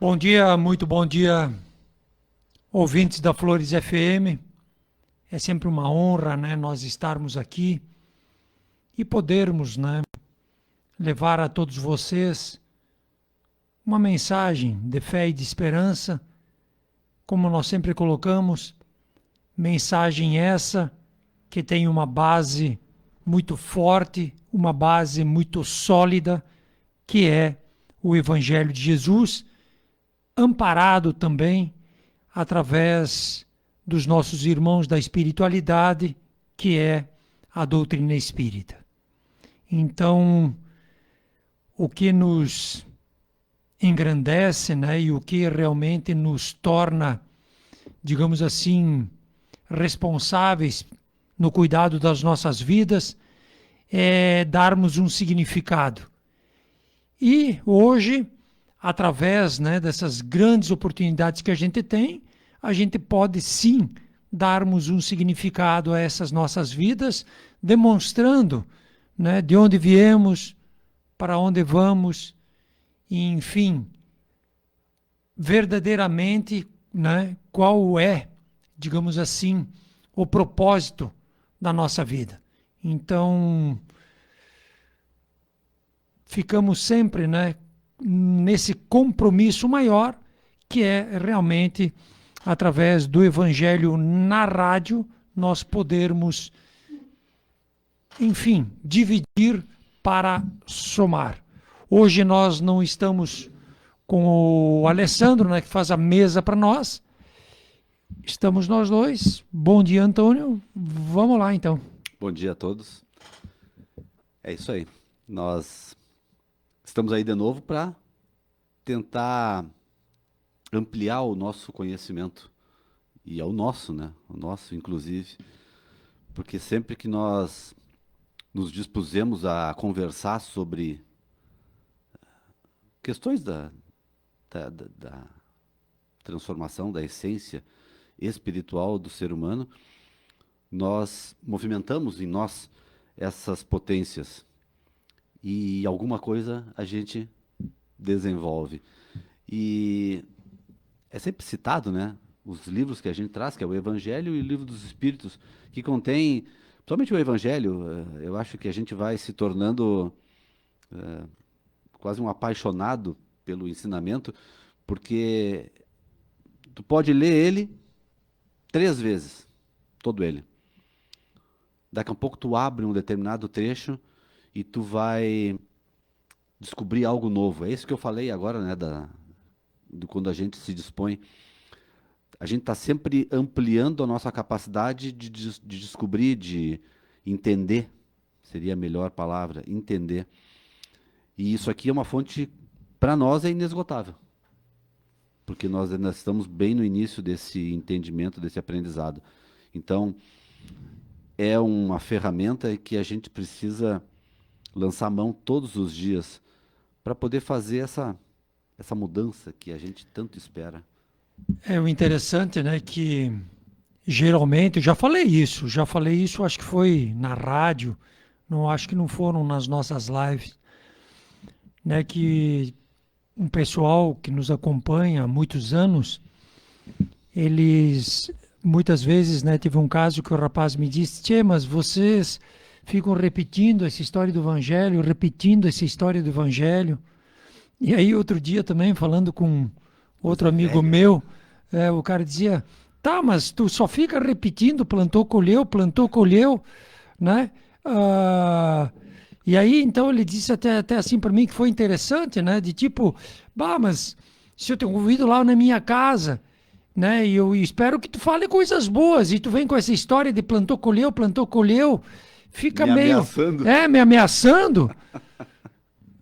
Bom dia, muito bom dia, ouvintes da Flores FM. É sempre uma honra, né, nós estarmos aqui e podermos, né, levar a todos vocês uma mensagem de fé e de esperança, como nós sempre colocamos, mensagem essa que tem uma base muito forte, uma base muito sólida, que é o Evangelho de Jesus, amparado também através dos nossos irmãos da espiritualidade, que é a doutrina espírita. Então, o que nos engrandece, né, e o que realmente nos torna, digamos assim, responsáveis no cuidado das nossas vidas, é darmos um significado. E hoje, através, né, dessas grandes oportunidades que a gente pode sim darmos um significado a essas nossas vidas, demonstrando, né, de onde viemos, para onde vamos, e, enfim, verdadeiramente, né, qual é, digamos assim, o propósito da nossa vida. Então, ficamos sempre, né, nesse compromisso maior, que é realmente, através do Evangelho na rádio, nós podermos, enfim, dividir para somar. Hoje nós não estamos com o Alessandro, né, que faz a mesa para nós. Estamos nós dois. Bom dia, Antônio. Vamos lá, então. Bom dia a todos. É isso aí. Nós estamos aí de novo para tentar ampliar o nosso conhecimento. E é o nosso, né? O nosso, inclusive. Porque sempre que nós nos dispusemos a conversar sobre questões da transformação, da essência espiritual do ser humano, nós movimentamos em nós essas potências e alguma coisa a gente desenvolve. E é sempre citado, né, os livros que a gente traz, que é o Evangelho e o Livro dos Espíritos, que contém, principalmente o Evangelho, eu acho que a gente vai se tornando quase um apaixonado pelo ensinamento, porque tu pode ler ele 3 vezes, todo ele. Daqui a pouco tu abre um determinado trecho e tu vai descobrir algo novo. É isso que eu falei agora, né, do quando a gente se dispõe. A gente está sempre ampliando a nossa capacidade de descobrir, de entender, seria a melhor palavra, entender. E isso aqui é uma fonte, para nós, é inesgotável. Porque nós ainda estamos bem no início desse entendimento, desse aprendizado. Então, é uma ferramenta que a gente precisa lançar mão todos os dias para poder fazer essa mudança que a gente tanto espera. É o interessante, né, que geralmente, eu já falei isso, acho que foi na rádio, não acho que não foram nas nossas lives, né, que um pessoal que nos acompanha há muitos anos, eles muitas vezes, né, teve um caso que o rapaz me disse: "Tchê, mas vocês ficam repetindo essa história do Evangelho, repetindo essa história do Evangelho." E aí outro dia também, falando com outro Coisa amigo velha. meu, o cara dizia: "Tá, mas tu só fica repetindo, plantou, colheu, né?" E aí, então, ele disse até assim para mim que foi interessante, né? De tipo, bah, mas se eu tenho convido lá na minha casa, né? E eu espero que tu fale coisas boas, e tu vem com essa história de plantou, colheu, fica Me meio, ameaçando. me ameaçando,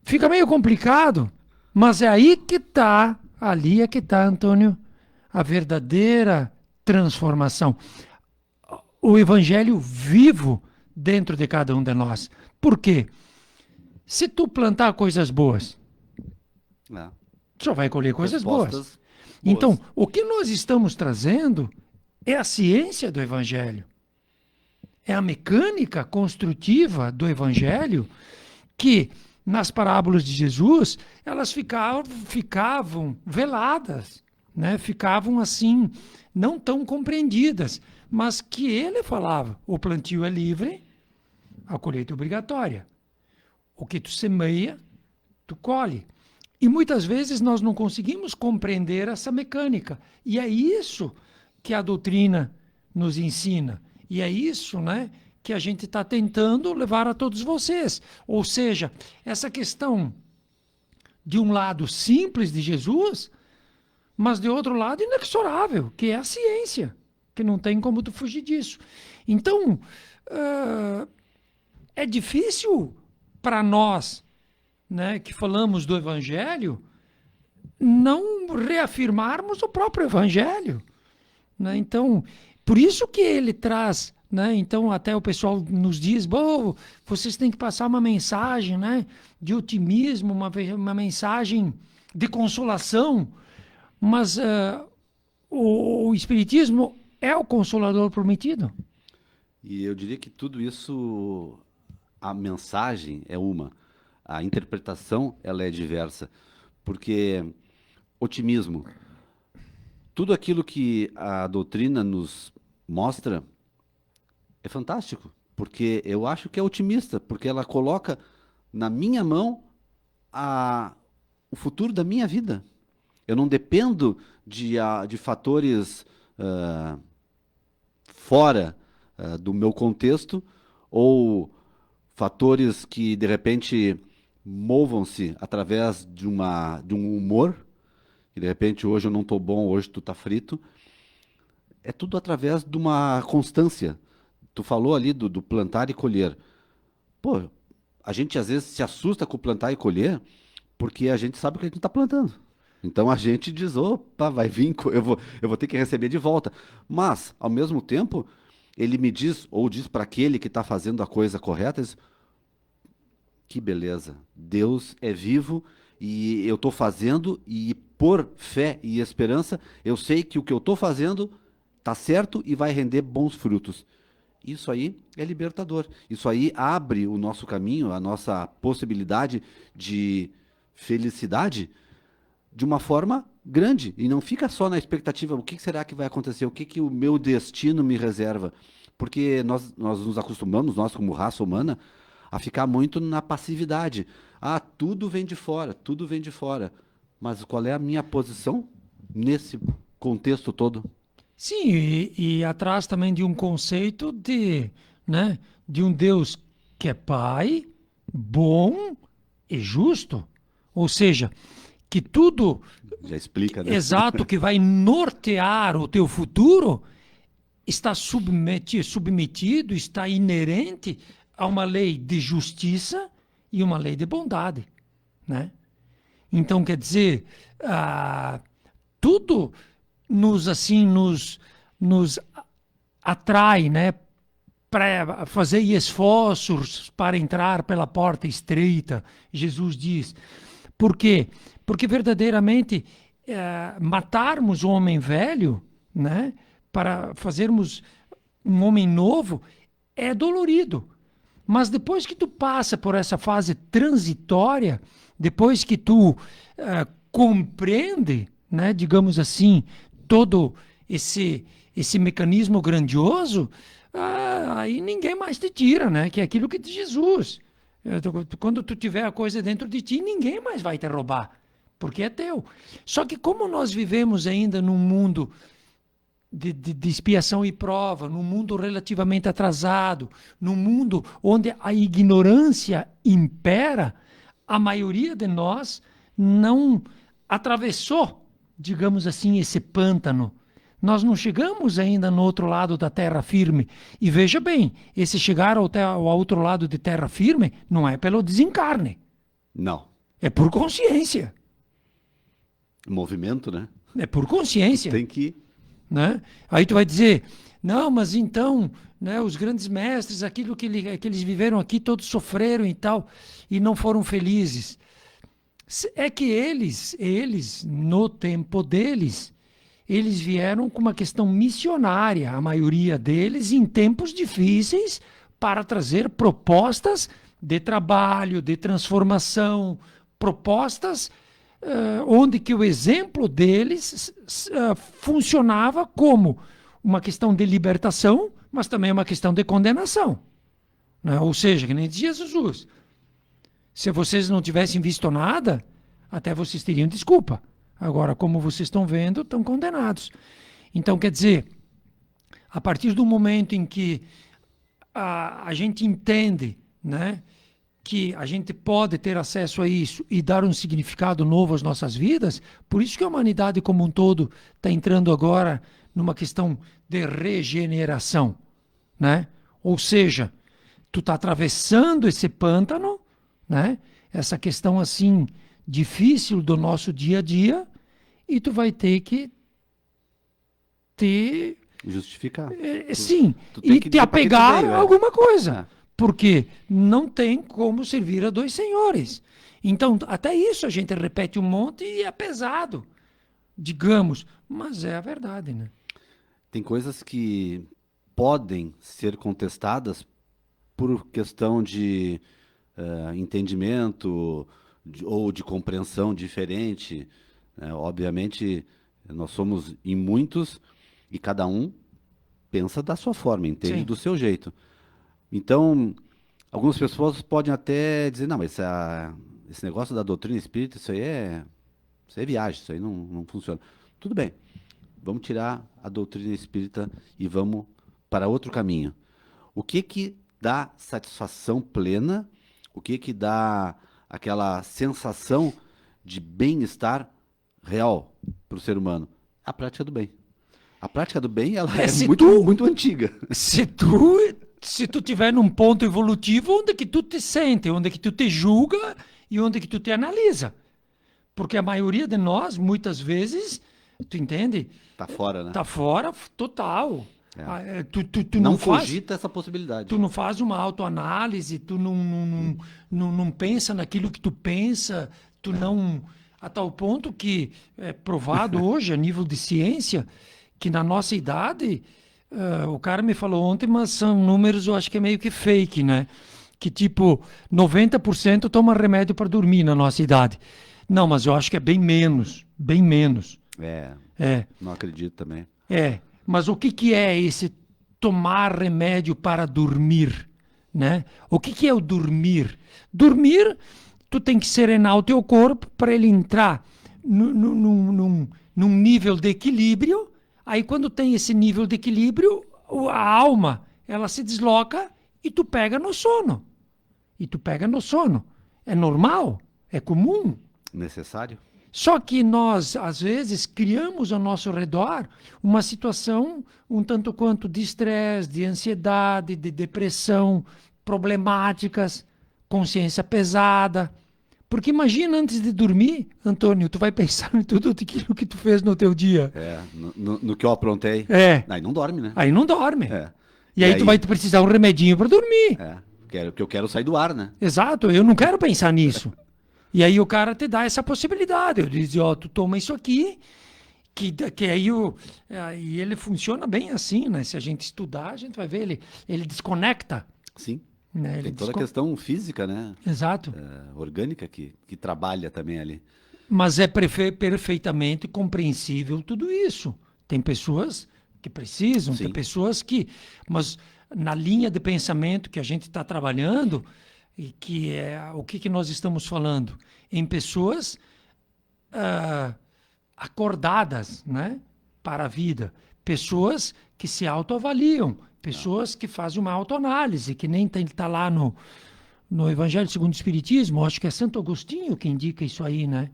fica meio complicado. Mas é aí que tá, ali é que tá, Antônio, a verdadeira transformação. O evangelho vivo dentro de cada um de nós. Por quê? Se tu plantar coisas boas, É. tu só vai colher coisas boas. Respostas Então, boas. o que nós estamos trazendo é a ciência do evangelho. É a mecânica construtiva do evangelho que nas parábolas de Jesus, elas ficavam veladas, né? Ficavam assim, não tão compreendidas, mas que ele falava, o plantio é livre, a colheita é obrigatória. O que tu semeia, tu colhe. E muitas vezes nós não conseguimos compreender essa mecânica. E é isso que a doutrina nos ensina. E é isso, né, que a gente está tentando levar a todos vocês. Ou seja, essa questão de um lado simples de Jesus, mas de outro lado inexorável, que é a ciência, que não tem como tu fugir disso. Então, é difícil para nós, né, que falamos do Evangelho, não reafirmarmos o próprio Evangelho, né? Então, por isso que ele traz, né? Então, até o pessoal nos diz, vocês têm que passar uma mensagem, né, de otimismo, uma mensagem de consolação, mas o Espiritismo é o Consolador prometido. E eu diria que tudo isso, a mensagem é uma, a interpretação ela é diversa, porque otimismo, tudo aquilo que a doutrina nos mostra é fantástico, porque eu acho que é otimista, porque ela coloca na minha mão o futuro da minha vida. Eu não dependo de fatores fora do meu contexto ou fatores que de repente movam-se através de um humor, que de repente hoje eu não estou bom, hoje tu tá frito. É tudo através de uma constância. Tu falou ali do plantar e colher. Pô, a gente às vezes se assusta com o plantar e colher porque a gente sabe o que a gente está plantando. Então a gente diz, opa, vai vir, eu vou ter que receber de volta. Mas, ao mesmo tempo, ele me diz, ou diz para aquele que está fazendo a coisa correta, diz, que beleza, Deus é vivo e eu estou fazendo e por fé e esperança, eu sei que o que eu estou fazendo está certo e vai render bons frutos. Isso aí é libertador. Isso aí abre o nosso caminho, a nossa possibilidade de felicidade de uma forma grande. E não fica só na expectativa, o que será que vai acontecer, o que o meu destino me reserva. Porque nós nos acostumamos, nós como raça humana, a ficar muito na passividade. Ah, tudo vem de fora, tudo vem de fora. Mas qual é a minha posição nesse contexto todo? Sim, e atrás também de um conceito né, de um Deus que é Pai, bom e justo. Ou seja, que tudo Já explica, né? exato que vai nortear o teu futuro está submetido, está inerente a uma lei de justiça e uma lei de bondade, né? Então, quer dizer, tudo nos atrai, né, para fazer esforços para entrar pela porta estreita, Jesus diz. Por quê? Porque verdadeiramente matarmos o homem velho, né, para fazermos um homem novo, é dolorido. Mas depois que tu passa por essa fase transitória, depois que tu compreende, né, digamos assim, todo esse mecanismo grandioso, aí ninguém mais te tira, né? Que é aquilo que diz Jesus. Quando tu tiver a coisa dentro de ti, ninguém mais vai te roubar, porque é teu. Só que como nós vivemos ainda num mundo de expiação e prova, num mundo relativamente atrasado, num mundo onde a ignorância impera, a maioria de nós não atravessou, digamos assim, esse pântano. Nós não chegamos ainda no outro lado da terra firme. E veja bem, esse chegar ao outro lado de terra firme não é pelo desencarne. Não. É por consciência. Movimento, né? É por consciência. Tem que... Né? Aí tu vai dizer, não, mas então, né, os grandes mestres, aquilo que eles viveram aqui, todos sofreram e tal, e não foram felizes. É que eles, no tempo deles, eles vieram com uma questão missionária, a maioria deles, em tempos difíceis, para trazer propostas de trabalho, de transformação, propostas onde que o exemplo deles funcionava como uma questão de libertação, mas também uma questão de condenação. Né? Ou seja, que nem dizia Jesus, se vocês não tivessem visto nada, até vocês teriam desculpa. Agora, como vocês estão vendo, estão condenados. Então, quer dizer, a partir do momento em que a gente entende, né, que a gente pode ter acesso a isso e dar um significado novo às nossas vidas, por isso que a humanidade como um todo está entrando agora numa questão de regeneração, né? Ou seja, tu está atravessando esse pântano, né? Essa questão assim difícil do nosso dia a dia, e tu vai ter que te Justificar. sim, tu tem e que te dizer pra que tu apegar veio, a alguma coisa. É. Porque não tem como servir a dois senhores. Então, até isso a gente repete um monte e é pesado, digamos, mas é a verdade, né? Tem coisas que podem ser contestadas por questão de entendimento ou de compreensão diferente. Né? Obviamente, nós somos em muitos e cada um pensa da sua forma, entende Sim. do seu jeito. Então, algumas pessoas podem até dizer, não, mas esse negócio da doutrina espírita, isso é viagem, isso aí não funciona. Tudo bem, vamos tirar a doutrina espírita e vamos para outro caminho. O que que dá satisfação plena? O que que dá aquela sensação de bem-estar real para o ser humano? A prática do bem. A prática do bem, ela é muito antiga. Se tu tiver num ponto evolutivo onde que tu te sente, onde que tu te julga e onde que tu te analisa. Porque a maioria de nós, muitas vezes, tu entende? Tá fora, né? Tá fora total. É. Tu não faz, cogita essa possibilidade. tu não faz uma autoanálise, tu não pensa naquilo que tu pensa, tu não... A tal ponto que é provado hoje, a nível de ciência, que na nossa idade, o cara me falou ontem, mas são números, eu acho que é meio que fake, né? Que tipo, 90% toma remédio para dormir na nossa idade. Não, mas eu acho que é bem menos, bem menos. Não acredito também. Mas o que é esse tomar remédio para dormir, né? O que é o dormir? Dormir, tu tem que serenar o teu corpo para ele entrar num nível de equilíbrio. Aí quando tem esse nível de equilíbrio, a alma, ela se desloca e tu pega no sono. É normal, é comum. Necessário? Só que nós, às vezes, criamos ao nosso redor uma situação um tanto quanto de estresse, de ansiedade, de depressão, problemáticas, consciência pesada. Porque imagina antes de dormir, Antônio, tu vai pensar em tudo aquilo que tu fez no teu dia. No que eu aprontei. Aí não dorme, né? Aí não dorme. E aí tu vai precisar de um remedinho para dormir. Porque eu quero sair do ar, né? Exato, eu não quero pensar nisso. E aí o cara te dá essa possibilidade. Eu disse, ó, tu toma isso aqui, que aí e ele funciona bem assim, né? Se a gente estudar, a gente vai ver, ele desconecta. Sim. Né? Tem toda a questão física, né? Exato. Orgânica que trabalha também ali. Mas é perfeitamente compreensível tudo isso. Tem pessoas que precisam, Sim. tem pessoas que... Mas na linha de pensamento que a gente está trabalhando, e que é o que nós estamos falando? Em pessoas acordadas, né? Para a vida. Pessoas que se autoavaliam. Pessoas que fazem uma autoanálise, que nem está lá no Evangelho segundo o Espiritismo, acho que é Santo Agostinho que indica isso aí, né?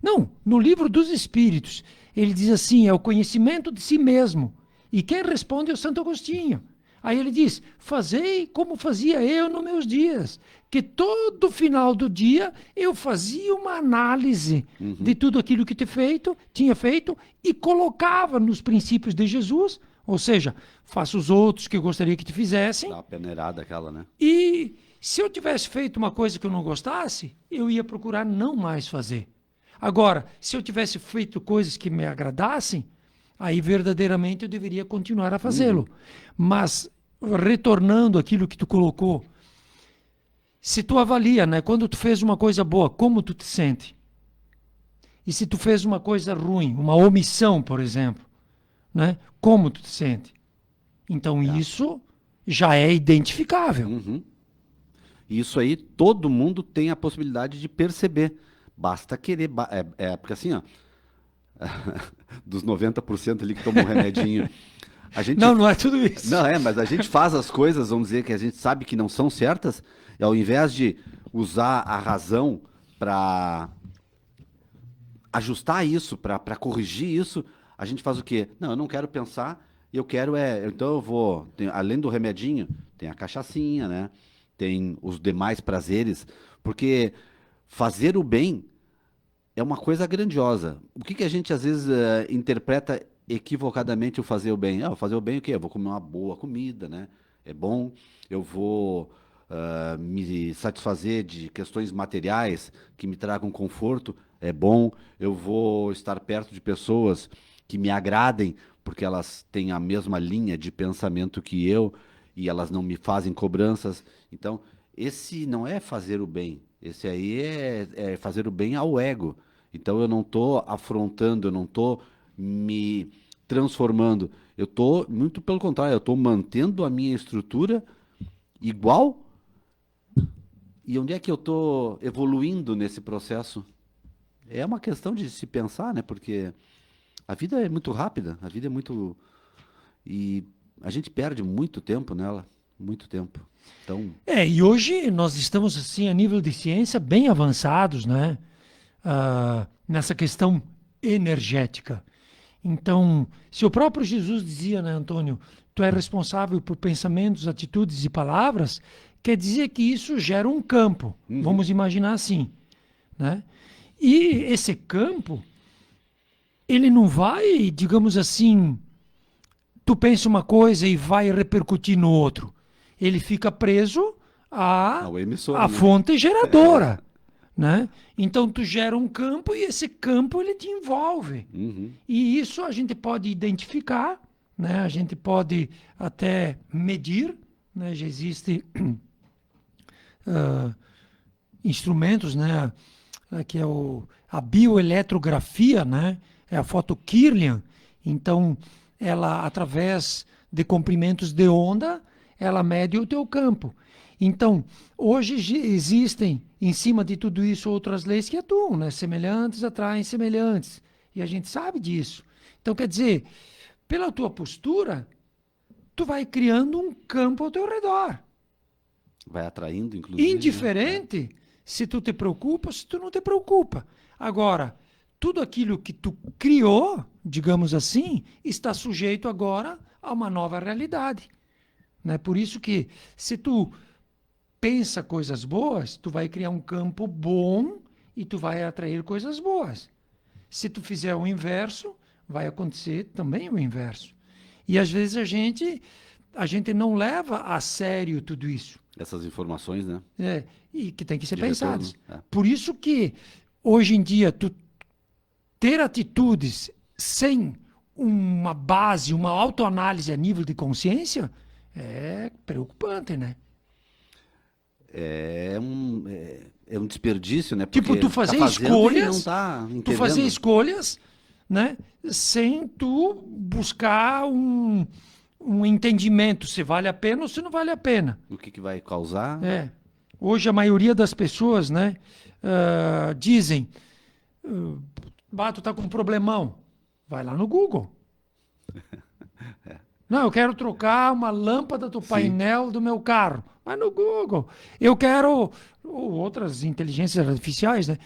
Não, no Livro dos Espíritos, ele diz assim, é o conhecimento de si mesmo. E quem responde é o Santo Agostinho. Aí ele diz, fazei como fazia eu nos meus dias, que todo final do dia eu fazia uma análise de tudo aquilo que tinha feito e colocava nos princípios de Jesus, ou seja, faça os outros que eu gostaria que te fizessem. Dá uma peneirada aquela, né? E se eu tivesse feito uma coisa que eu não gostasse, eu ia procurar não mais fazer. Agora, se eu tivesse feito coisas que me agradassem, aí verdadeiramente eu deveria continuar a fazê-lo. Mas, retornando àquilo que tu colocou, se tu avalia, né, quando tu fez uma coisa boa, como tu te sente? E se tu fez uma coisa ruim, uma omissão, por exemplo, né, como tu te sente? Então É. isso já é identificável. Uhum. Isso aí todo mundo tem a possibilidade de perceber. Basta querer. Porque assim, ó, dos 90% ali que tomam um remedinho, a gente. Não, não é tudo isso. Não, mas a gente faz as coisas, vamos dizer, que a gente sabe que não são certas, e ao invés de usar a razão para ajustar isso, para corrigir isso, a gente faz o quê? Não, eu não quero pensar, eu quero então eu vou, além do remedinho, tem a cachaçinha, né? Tem os demais prazeres, porque fazer o bem é uma coisa grandiosa. O que que a gente às vezes interpreta equivocadamente o fazer o bem? Ah, o fazer o bem o quê? Eu vou comer uma boa comida, né? É bom. Eu vou me satisfazer de questões materiais que me tragam conforto. É bom. Eu vou estar perto de pessoas que me agradem, porque elas têm a mesma linha de pensamento que eu e elas não me fazem cobranças. Então, esse não é fazer o bem. Esse aí é fazer o bem ao ego. Então eu não estou afrontando, eu não estou me transformando. Eu estou, muito pelo contrário, eu estou mantendo a minha estrutura igual. E onde é que eu estou evoluindo nesse processo? É uma questão de se pensar, né? Porque a vida é muito rápida, a vida é muito. E a gente perde muito tempo nela, muito tempo. Então, E hoje nós estamos, assim, a nível de ciência, bem avançados, né? Nessa questão energética. Então, se o próprio Jesus dizia, né, Antônio, tu é responsável por pensamentos, atitudes e palavras, quer dizer que isso gera um campo. Vamos imaginar assim, né? E esse campo, ele não vai, digamos assim, tu pensa uma coisa e vai repercutir no outro. Ele fica preso ao emissor, à né? fonte geradora, né? Então tu gera um campo e esse campo ele te envolve. Uhum. E isso a gente pode identificar, né? A gente pode até medir, né? Já existem instrumentos, né? Que é a bioeletrografia, né? É a foto Kirlian. Então, ela, através de comprimentos de onda, ela mede o teu campo. Então, hoje existem, em cima de tudo isso, outras leis que atuam, né? Semelhantes atraem semelhantes. E a gente sabe disso. Então, quer dizer, pela tua postura, tu vai criando um campo ao teu redor. Vai atraindo, inclusive. Indiferente se tu te preocupa ou se tu não te preocupa. Agora, tudo aquilo que tu criou, digamos assim, está sujeito agora a uma nova realidade. Né? Por isso que, se tu pensa coisas boas, tu vai criar um campo bom e tu vai atrair coisas boas. Se tu fizer o inverso, vai acontecer também o inverso. E às vezes a gente não leva a sério tudo isso. Essas informações, né? E que tem que ser De pensadas. retorno, Por isso que, hoje em dia, tu ter atitudes sem uma base, uma autoanálise a nível de consciência, é preocupante, né? É um desperdício, né? Tipo, Porque tu fazer tá fazendo e escolhas, não tá tu entendendo. fazer escolhas, né? Sem tu buscar um entendimento se vale a pena ou se não vale a pena. O que vai causar? Hoje a maioria das pessoas, né, dizem, tu tá com um problemão, vai lá no Google. Não, eu quero trocar uma lâmpada do painel do meu carro. Vai no Google. Eu quero outras inteligências artificiais, né?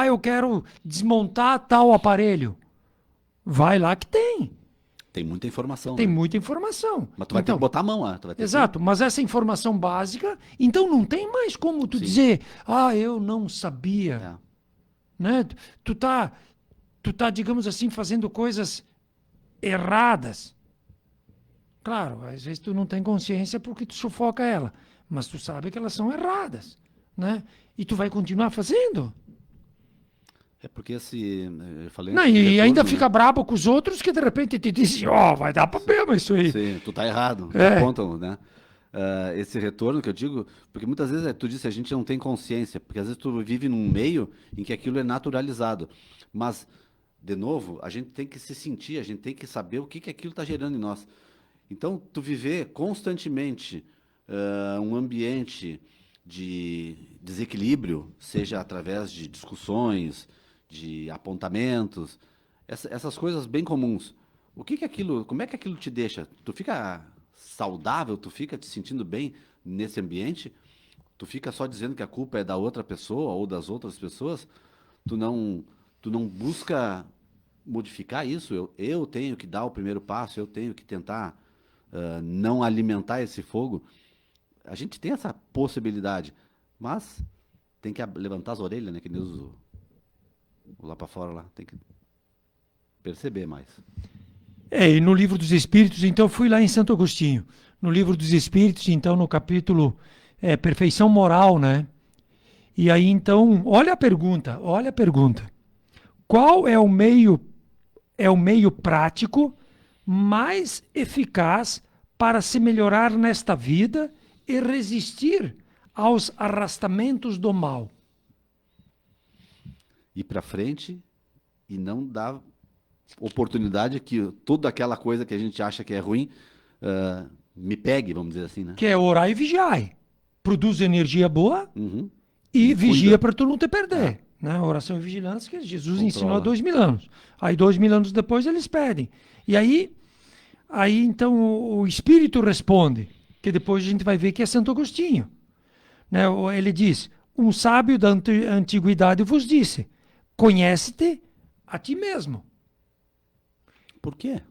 Eu quero desmontar tal aparelho. Vai lá que tem. Tem muita informação, Tem né? muita informação. Mas tu vai ter que botar a mão lá. Tu vai ter Exato, mas essa informação básica, então não tem mais como tu dizer, eu não sabia. Né? Tu tá, digamos assim, fazendo coisas erradas. Claro, às vezes tu não tem consciência porque tu sufoca ela, mas tu sabe que elas são erradas, né? E tu vai continuar fazendo. É porque eu falei Não, antes do e retorno, ainda né? fica brabo com os outros que de repente te dizem, vai dar problema isso aí. Sim, tu tá errado. É. Apontam, né? esse retorno que eu digo, porque muitas vezes, tu disse, a gente não tem consciência, porque às vezes tu vive num meio em que aquilo é naturalizado. Mas, de novo, a gente tem que se sentir, a gente tem que saber o que que aquilo está gerando em nós. Então, tu viver constantemente um ambiente de desequilíbrio, seja através de discussões, de apontamentos, essas coisas bem comuns. O que que aquilo, como é que aquilo te deixa? Tu fica saudável? Tu fica te sentindo bem nesse ambiente? Tu fica só dizendo que a culpa é da outra pessoa ou das outras pessoas? Tu não, tu não busca modificar isso? Eu tenho que dar o primeiro passo, eu tenho que tentar não alimentar esse fogo. A gente tem essa possibilidade, mas tem que levantar as orelhas, né? Que nem o lá para fora lá, tem que perceber mais. E no Livro dos Espíritos, então, fui lá em Santo Agostinho. No Livro dos Espíritos, então, no capítulo Perfeição Moral, né? E aí, então, olha a pergunta. Qual é o meio prático mais eficaz para se melhorar nesta vida e resistir aos arrastamentos do mal? Ir para frente e não dar oportunidade que toda aquela coisa que a gente acha que é ruim me pegue, vamos dizer assim, né? Que é orar e vigiar. Produz energia boa Uhum. e Cuida. vigia para tu não te perder. Né? Oração e vigilância que Jesus ensinou há 2000 anos. Aí 2000 anos depois eles pedem. E aí então o Espírito responde, que depois a gente vai ver que é Santo Agostinho. Né? Ele diz, um sábio da antiguidade vos disse, conhece-te a ti mesmo. Por quê?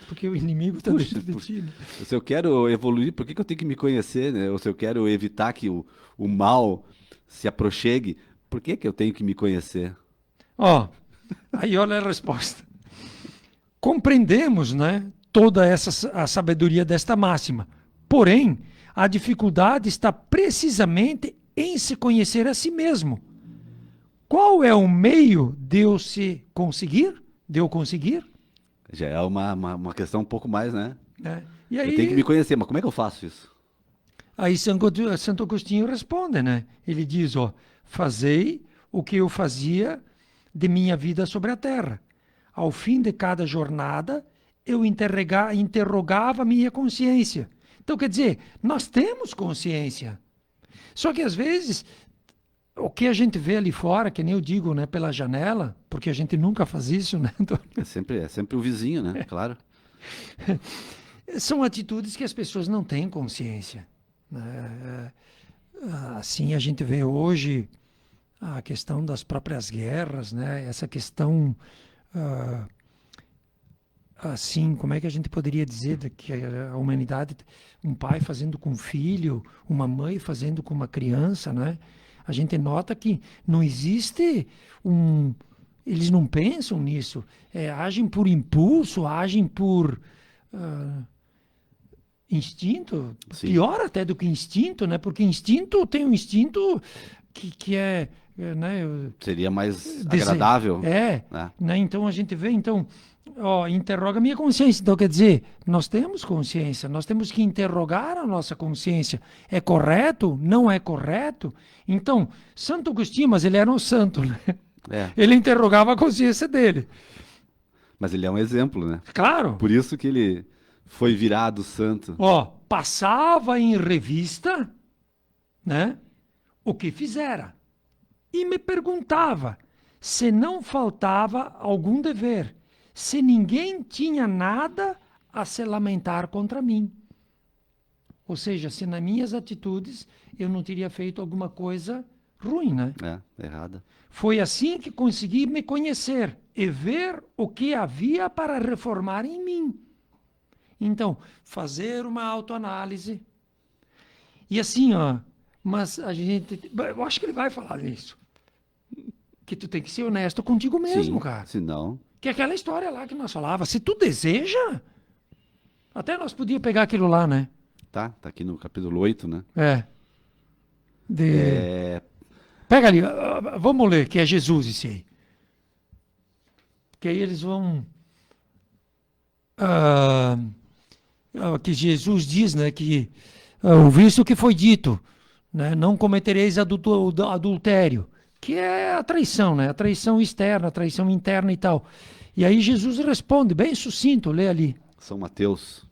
Porque o inimigo está dentro de ti. Né? Se eu quero evoluir, por que eu tenho que me conhecer, né? Ou se eu quero evitar que o mal se aproxime, por que eu tenho que me conhecer? Aí olha a resposta. Compreendemos, né, toda a sabedoria desta máxima. Porém, a dificuldade está precisamente em se conhecer a si mesmo. Qual é o meio de eu conseguir? Já é uma questão um pouco mais, né? E aí, eu tenho que me conhecer, mas como é que eu faço isso? Aí Santo Agostinho responde, né? Ele diz, fazei o que eu fazia de minha vida sobre a terra. Ao fim de cada jornada, eu interrogava a minha consciência. Então, quer dizer, nós temos consciência. Só que, às vezes, o que a gente vê ali fora, que nem eu digo, né, pela janela, porque a gente nunca faz isso, né? É sempre o vizinho, né? Claro. São atitudes que as pessoas não têm consciência. Assim, a gente vê hoje a questão das próprias guerras, né? Essa questão... assim, como é que a gente poderia dizer que a humanidade, um pai fazendo com um filho, uma mãe fazendo com uma criança, né? A gente nota que não existe eles não pensam nisso, agem por impulso, agem por instinto, Sim. Pior até do que instinto, né? Porque tem um instinto que é, né? Seria mais agradável. Né? Então a gente vê, interroga a minha consciência. Então quer dizer, nós temos consciência, nós temos que interrogar a nossa consciência. É correto? Não é correto? Então, Santo Agostinho, mas ele era um santo, né? Ele interrogava a consciência dele. Mas ele é um exemplo, né? Claro. Por isso que ele foi virado santo. Passava em revista, né, o que fizera. E me perguntava se não faltava algum dever, se ninguém tinha nada a se lamentar contra mim. Ou seja, se nas minhas atitudes eu não teria feito alguma coisa ruim, né? Errada. Foi assim que consegui me conhecer e ver o que havia para reformar em mim. Então, fazer uma autoanálise. E assim, mas a gente... Eu acho que ele vai falar nisso. Que tu tem que ser honesto contigo mesmo, cara. Senão... Que é aquela história lá que nós falava. Se tu deseja... Até nós podíamos pegar aquilo lá, né? Tá aqui no capítulo 8, né? Pega ali, vamos ler, que é Jesus esse aí. Que aí eles vão... que Jesus diz, né, que ouviste o que foi dito, né, não cometereis adultério, que é a traição, né, a traição externa, a traição interna e tal. E aí Jesus responde, bem sucinto, lê ali. São Mateus.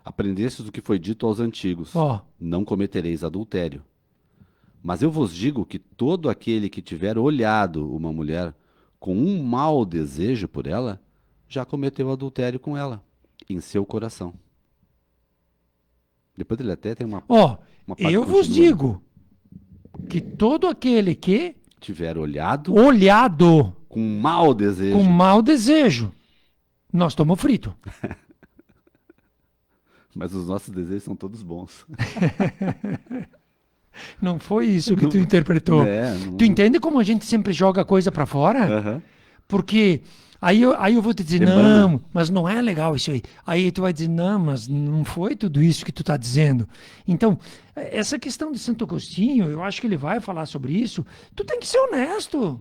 Aprendestes o que foi dito aos antigos: Ó, não cometereis adultério. Mas eu vos digo que todo aquele que tiver olhado uma mulher com um mau desejo por ela, já cometeu adultério com ela, em seu coração. Depois ele até tem ó, uma parte eu que vos continua, né? digo que todo aquele que Tiver olhado olhado com um mau desejo. com mau desejo, nós estamos fritos. Mas os nossos desejos são todos bons. Não foi isso que tu interpretou. É, não... Tu entende como a gente sempre joga coisa para fora? Aham. Porque aí eu vou te dizer, Semana. não, mas não é legal isso aí. Aí tu vai dizer, não, mas não foi tudo isso que tu está dizendo. Então, essa questão de Santo Agostinho, eu acho que ele vai falar sobre isso. Tu tem que ser honesto.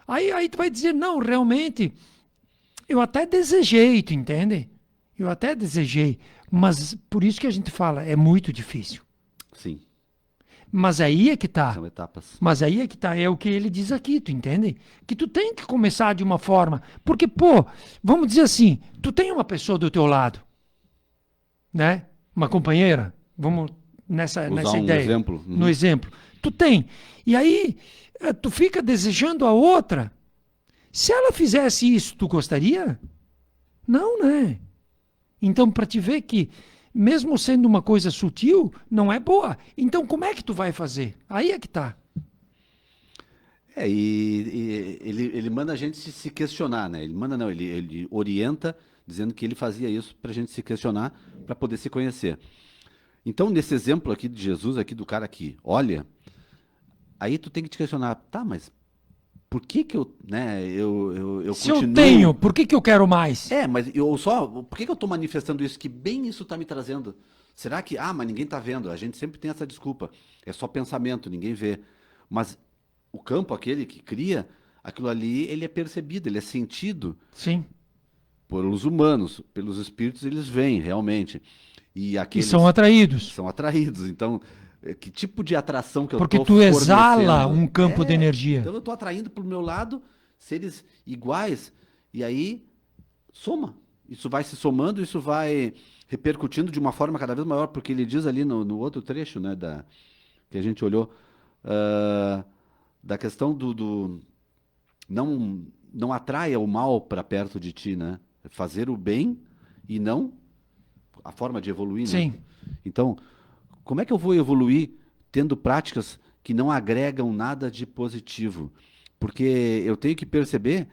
Aí tu vai dizer, não, realmente, eu até desejei, tu entende? Eu até desejei. Mas por isso que a gente fala, é muito difícil. Sim, Mas aí é que tá. são etapas. Mas aí é que tá, é o que ele diz aqui, tu entende? Que tu tem que começar de uma forma. Porque, pô, vamos dizer assim, tu tem uma pessoa do teu lado, né? Uma companheira, vamos nessa Usar um ideia. exemplo. Uhum. No exemplo. Tu tem. E aí, tu fica desejando a outra. Se ela fizesse isso, tu gostaria? Não, né? Então, para te ver que, mesmo sendo uma coisa sutil, não é boa. Então, como é que tu vai fazer? Aí é que tá. E ele manda a gente se questionar, né? Ele manda, não, ele orienta, dizendo que ele fazia isso para a gente se questionar, para poder se conhecer. Então, nesse exemplo aqui de Jesus, aqui do cara que olha, aí tu tem que te questionar, tá, mas por que que eu, né, eu Se eu continuo... tenho, por que que eu quero mais? Mas por que que eu estou manifestando isso? Que bem isso está me trazendo? Será que, mas ninguém está vendo? A gente sempre tem essa desculpa. É só pensamento, ninguém vê. Mas o campo, aquele que cria, aquilo ali, ele é percebido, ele é sentido Sim. pelos humanos, pelos espíritos, eles veem realmente. E E aqueles são atraídos. são atraídos. Então, que tipo de atração que eu Porque estou tu exala fornecendo? um campo de energia. Então eu estou atraindo para o meu lado seres iguais, e aí soma. Isso vai se somando, isso vai repercutindo de uma forma cada vez maior, porque ele diz ali no outro trecho, né, que a gente olhou, ah, da questão do não atraia o mal para perto de ti, né? Fazer o bem e não a forma de evoluir, né? Sim. Então, como é que eu vou evoluir tendo práticas que não agregam nada de positivo? Porque eu tenho que perceber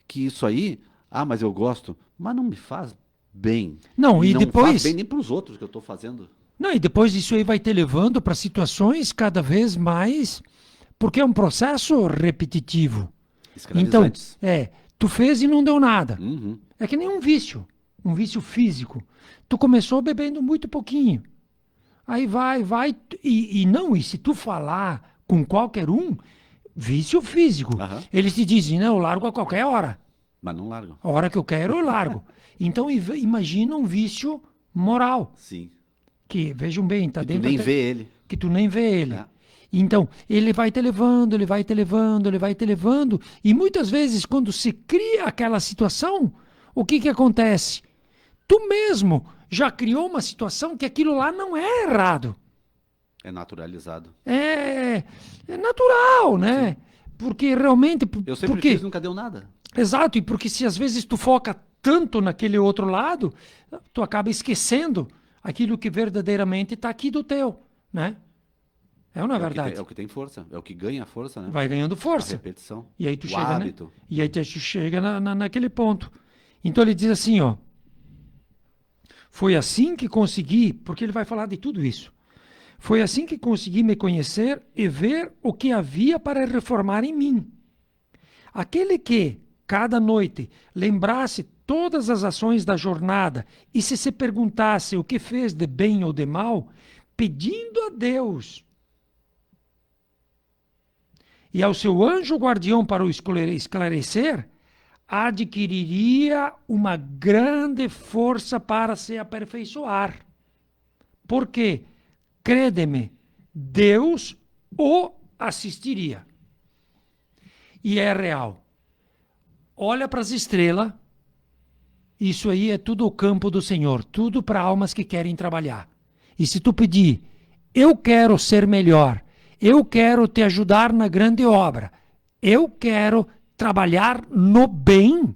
que isso aí, mas eu gosto, mas não me faz bem. Não, e não faz depois. bem nem para os outros que eu estou fazendo. Não, e depois isso aí vai te levando para situações cada vez mais. Porque é um processo repetitivo. Então, Escravizantes. tu fez e não deu nada. Uhum. É que nem um vício físico. Tu começou bebendo muito pouquinho. Aí vai, e se tu falar com qualquer um, vício físico, Aham. eles te dizem, não, eu largo a qualquer hora. Mas não largo. A hora que eu quero, eu largo. Então, imagina um vício moral, Sim. que, vejam bem, tá E tu dentro nem até- vê ele. que tu nem vê ele. É. Então, ele vai te levando, ele vai te levando, ele vai te levando, e muitas vezes, quando se cria aquela situação, o que que acontece? Tu mesmo já criou uma situação que aquilo lá não é errado. É naturalizado. É natural, né? Porque realmente. Eu sempre Porque, fiz, nunca deu nada. exato, e porque se às vezes tu foca tanto naquele outro lado, tu acaba esquecendo aquilo que verdadeiramente está aqui do teu, né? É ou não é verdade? É o que tem força. É o que ganha força, né? Vai ganhando A força. repetição. E aí tu O chega, né? hábito. E aí tu chega naquele ponto. Então ele diz assim, ó. Foi assim que consegui, porque ele vai falar de tudo isso. Foi assim que consegui me conhecer e ver o que havia para reformar em mim. Aquele que, cada noite, lembrasse todas as ações da jornada e se perguntasse o que fez de bem ou de mal, pedindo a Deus e ao seu anjo guardião para o esclarecer, adquiriria uma grande força para se aperfeiçoar. Por quê? Crede-me, Deus o assistiria. E é real. Olha para as estrelas. Isso aí é tudo o campo do Senhor, tudo para almas que querem trabalhar. E se tu pedir, eu quero ser melhor, eu quero te ajudar na grande obra, eu quero trabalhar no bem.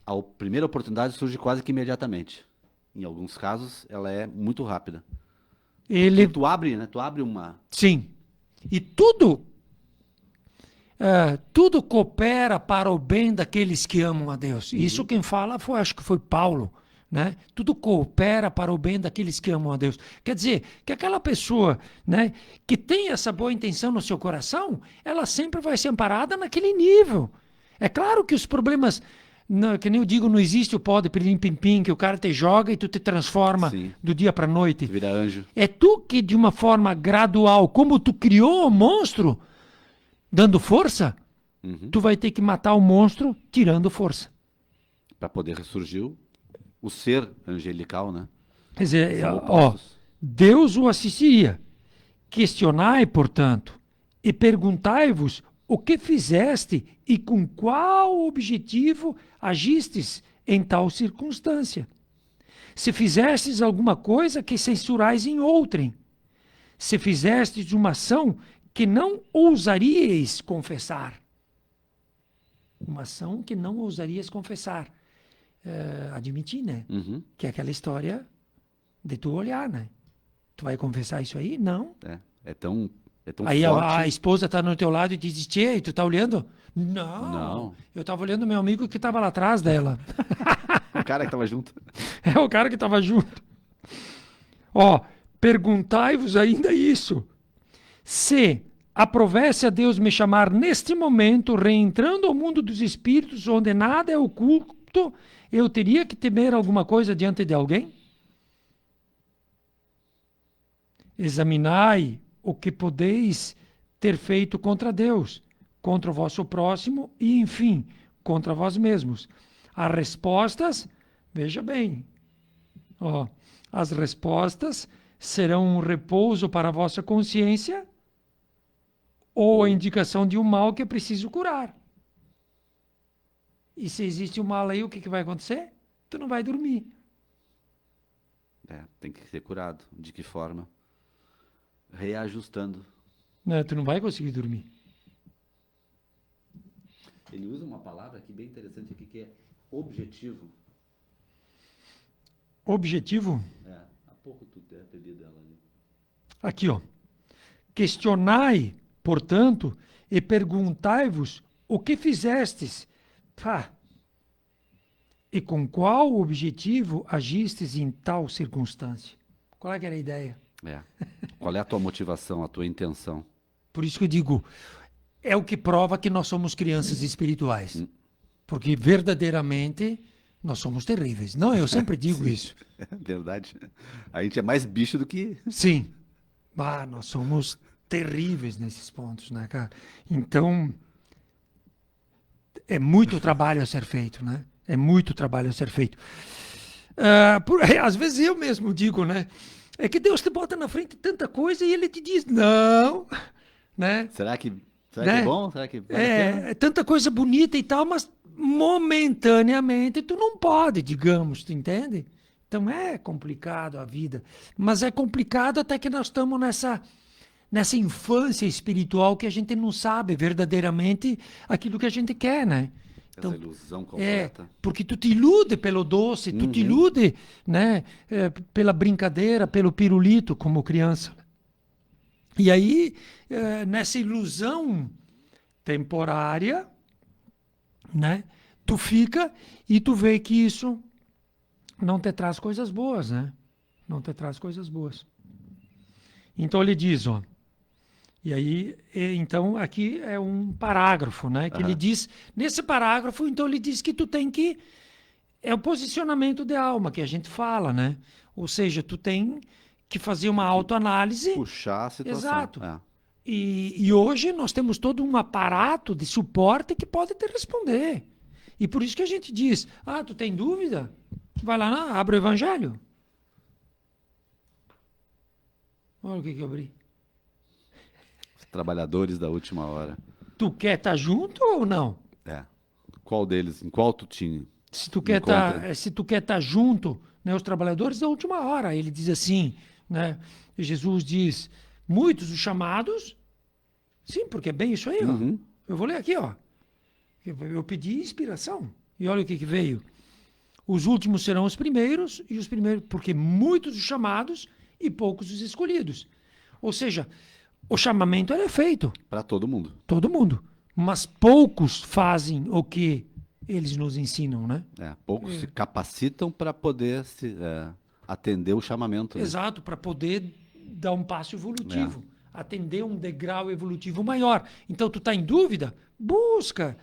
A primeira oportunidade surge quase que imediatamente. Em alguns casos, ela é muito rápida. Ele, Tu abre, né? Tu abre uma... sim. E tudo coopera para o bem daqueles que amam a Deus. Isso quem fala acho que foi Paulo, né? Tudo coopera para o bem daqueles que amam a Deus. Quer dizer, que aquela pessoa, né, que tem essa boa intenção no seu coração, ela sempre vai ser amparada naquele nível. É claro que os problemas, que nem eu digo, não existe o pó de pirim-pim-pim, que o cara te joga e tu te transforma Sim. do dia para a noite. Vira anjo. É tu que, de uma forma gradual, como tu criou o monstro, dando força, tu vai ter que matar o monstro tirando força. Para poder ressurgir o ser angelical, né? Quer dizer, São ó, opostos. Deus o assistiria. Questionai, portanto, e perguntai-vos o que fizeste e com qual objetivo agistes em tal circunstância. Se fizestes alguma coisa que censurais em outrem, se fizestes uma ação que não ousaríeis confessar. Uma ação que não ousarias confessar. Admitir, né? Que é aquela história de tu olhar, né? Tu vai confessar isso aí? Não. É tão Aí forte. a esposa está no teu lado e te diz, tchê, tu tá olhando? Não. Não. Eu estava olhando meu amigo que estava lá atrás dela. O cara que tava junto. É o cara que estava junto. Ó, perguntai-vos ainda isso. Se aprovesse a Deus me chamar neste momento, reentrando ao mundo dos espíritos, onde nada é oculto, eu teria que temer alguma coisa diante de alguém? Examinai o que podeis ter feito contra Deus, contra o vosso próximo e, enfim, contra vós mesmos. As respostas, veja bem, ó, as respostas serão um repouso para a vossa consciência ou a indicação de um mal que é preciso curar. E se existe um mal aí, o que vai acontecer? Tu não vai dormir. Tem que ser curado. De que forma? Reajustando. Não, tu não vai conseguir dormir. Ele usa uma palavra aqui bem interessante aqui, que é objetivo. Objetivo? Há pouco tu pedi dela ali. Aqui, ó. Questionai, portanto, e perguntai-vos o que fizestes. E com qual objetivo agistes em tal circunstância? Qual é que era a ideia? Qual é a tua motivação, a tua intenção? Por isso que eu digo, é o que prova que nós somos crianças espirituais. Porque verdadeiramente nós somos terríveis. Não, eu sempre digo isso. É verdade. A gente é mais bicho do que... Sim. Nós somos terríveis nesses pontos, né, cara? Então, é muito trabalho a ser feito, né? É muito trabalho a ser feito. Às vezes eu mesmo digo, né? É que Deus te bota na frente tanta coisa e ele te diz, não, né? Será que é bom? Será que vale a pena? É tanta coisa bonita e tal, mas momentaneamente tu não pode, digamos, tu entende? Então é complicado a vida, mas é complicado até que nós estamos nessa infância espiritual que a gente não sabe verdadeiramente aquilo que a gente quer, né? Essa ilusão completa. Porque tu te ilude pelo doce, tu te ilude, né, pela brincadeira, pelo pirulito como criança. E aí, nessa ilusão temporária, né, tu fica e tu vê que isso não te traz coisas boas, né? Não te traz coisas boas. Então ele diz, ó, e aí, então, aqui é um parágrafo, né? Que ele diz, nesse parágrafo, então ele diz que tu tem que, é o posicionamento de alma que a gente fala, né? Ou seja, tu tem que fazer uma autoanálise. Puxar a situação. Exato. E hoje nós temos todo um aparato de suporte que pode te responder. E por isso que a gente diz, tu tem dúvida? Vai lá, abre o Evangelho. Olha o que eu abri. Os trabalhadores da última hora. Tu quer estar junto ou não? É. Qual deles? Em qual tu tinha? Se tu quer estar junto, né, os trabalhadores da última hora. Ele diz assim, né? Jesus diz, muitos os chamados, sim, porque é bem isso aí, ó. Uhum. Eu vou ler aqui, ó. Eu pedi inspiração. E olha o que veio. Os últimos serão os primeiros, e os primeiros, porque muitos os chamados e poucos os escolhidos. Ou seja, o chamamento é feito. Para todo mundo. Todo mundo. Mas poucos fazem o que eles nos ensinam, né? Poucos se capacitam para poder atender o chamamento. Né? Exato, para poder dar um passo evolutivo, atender um degrau evolutivo maior. Então, tu está em dúvida? Busca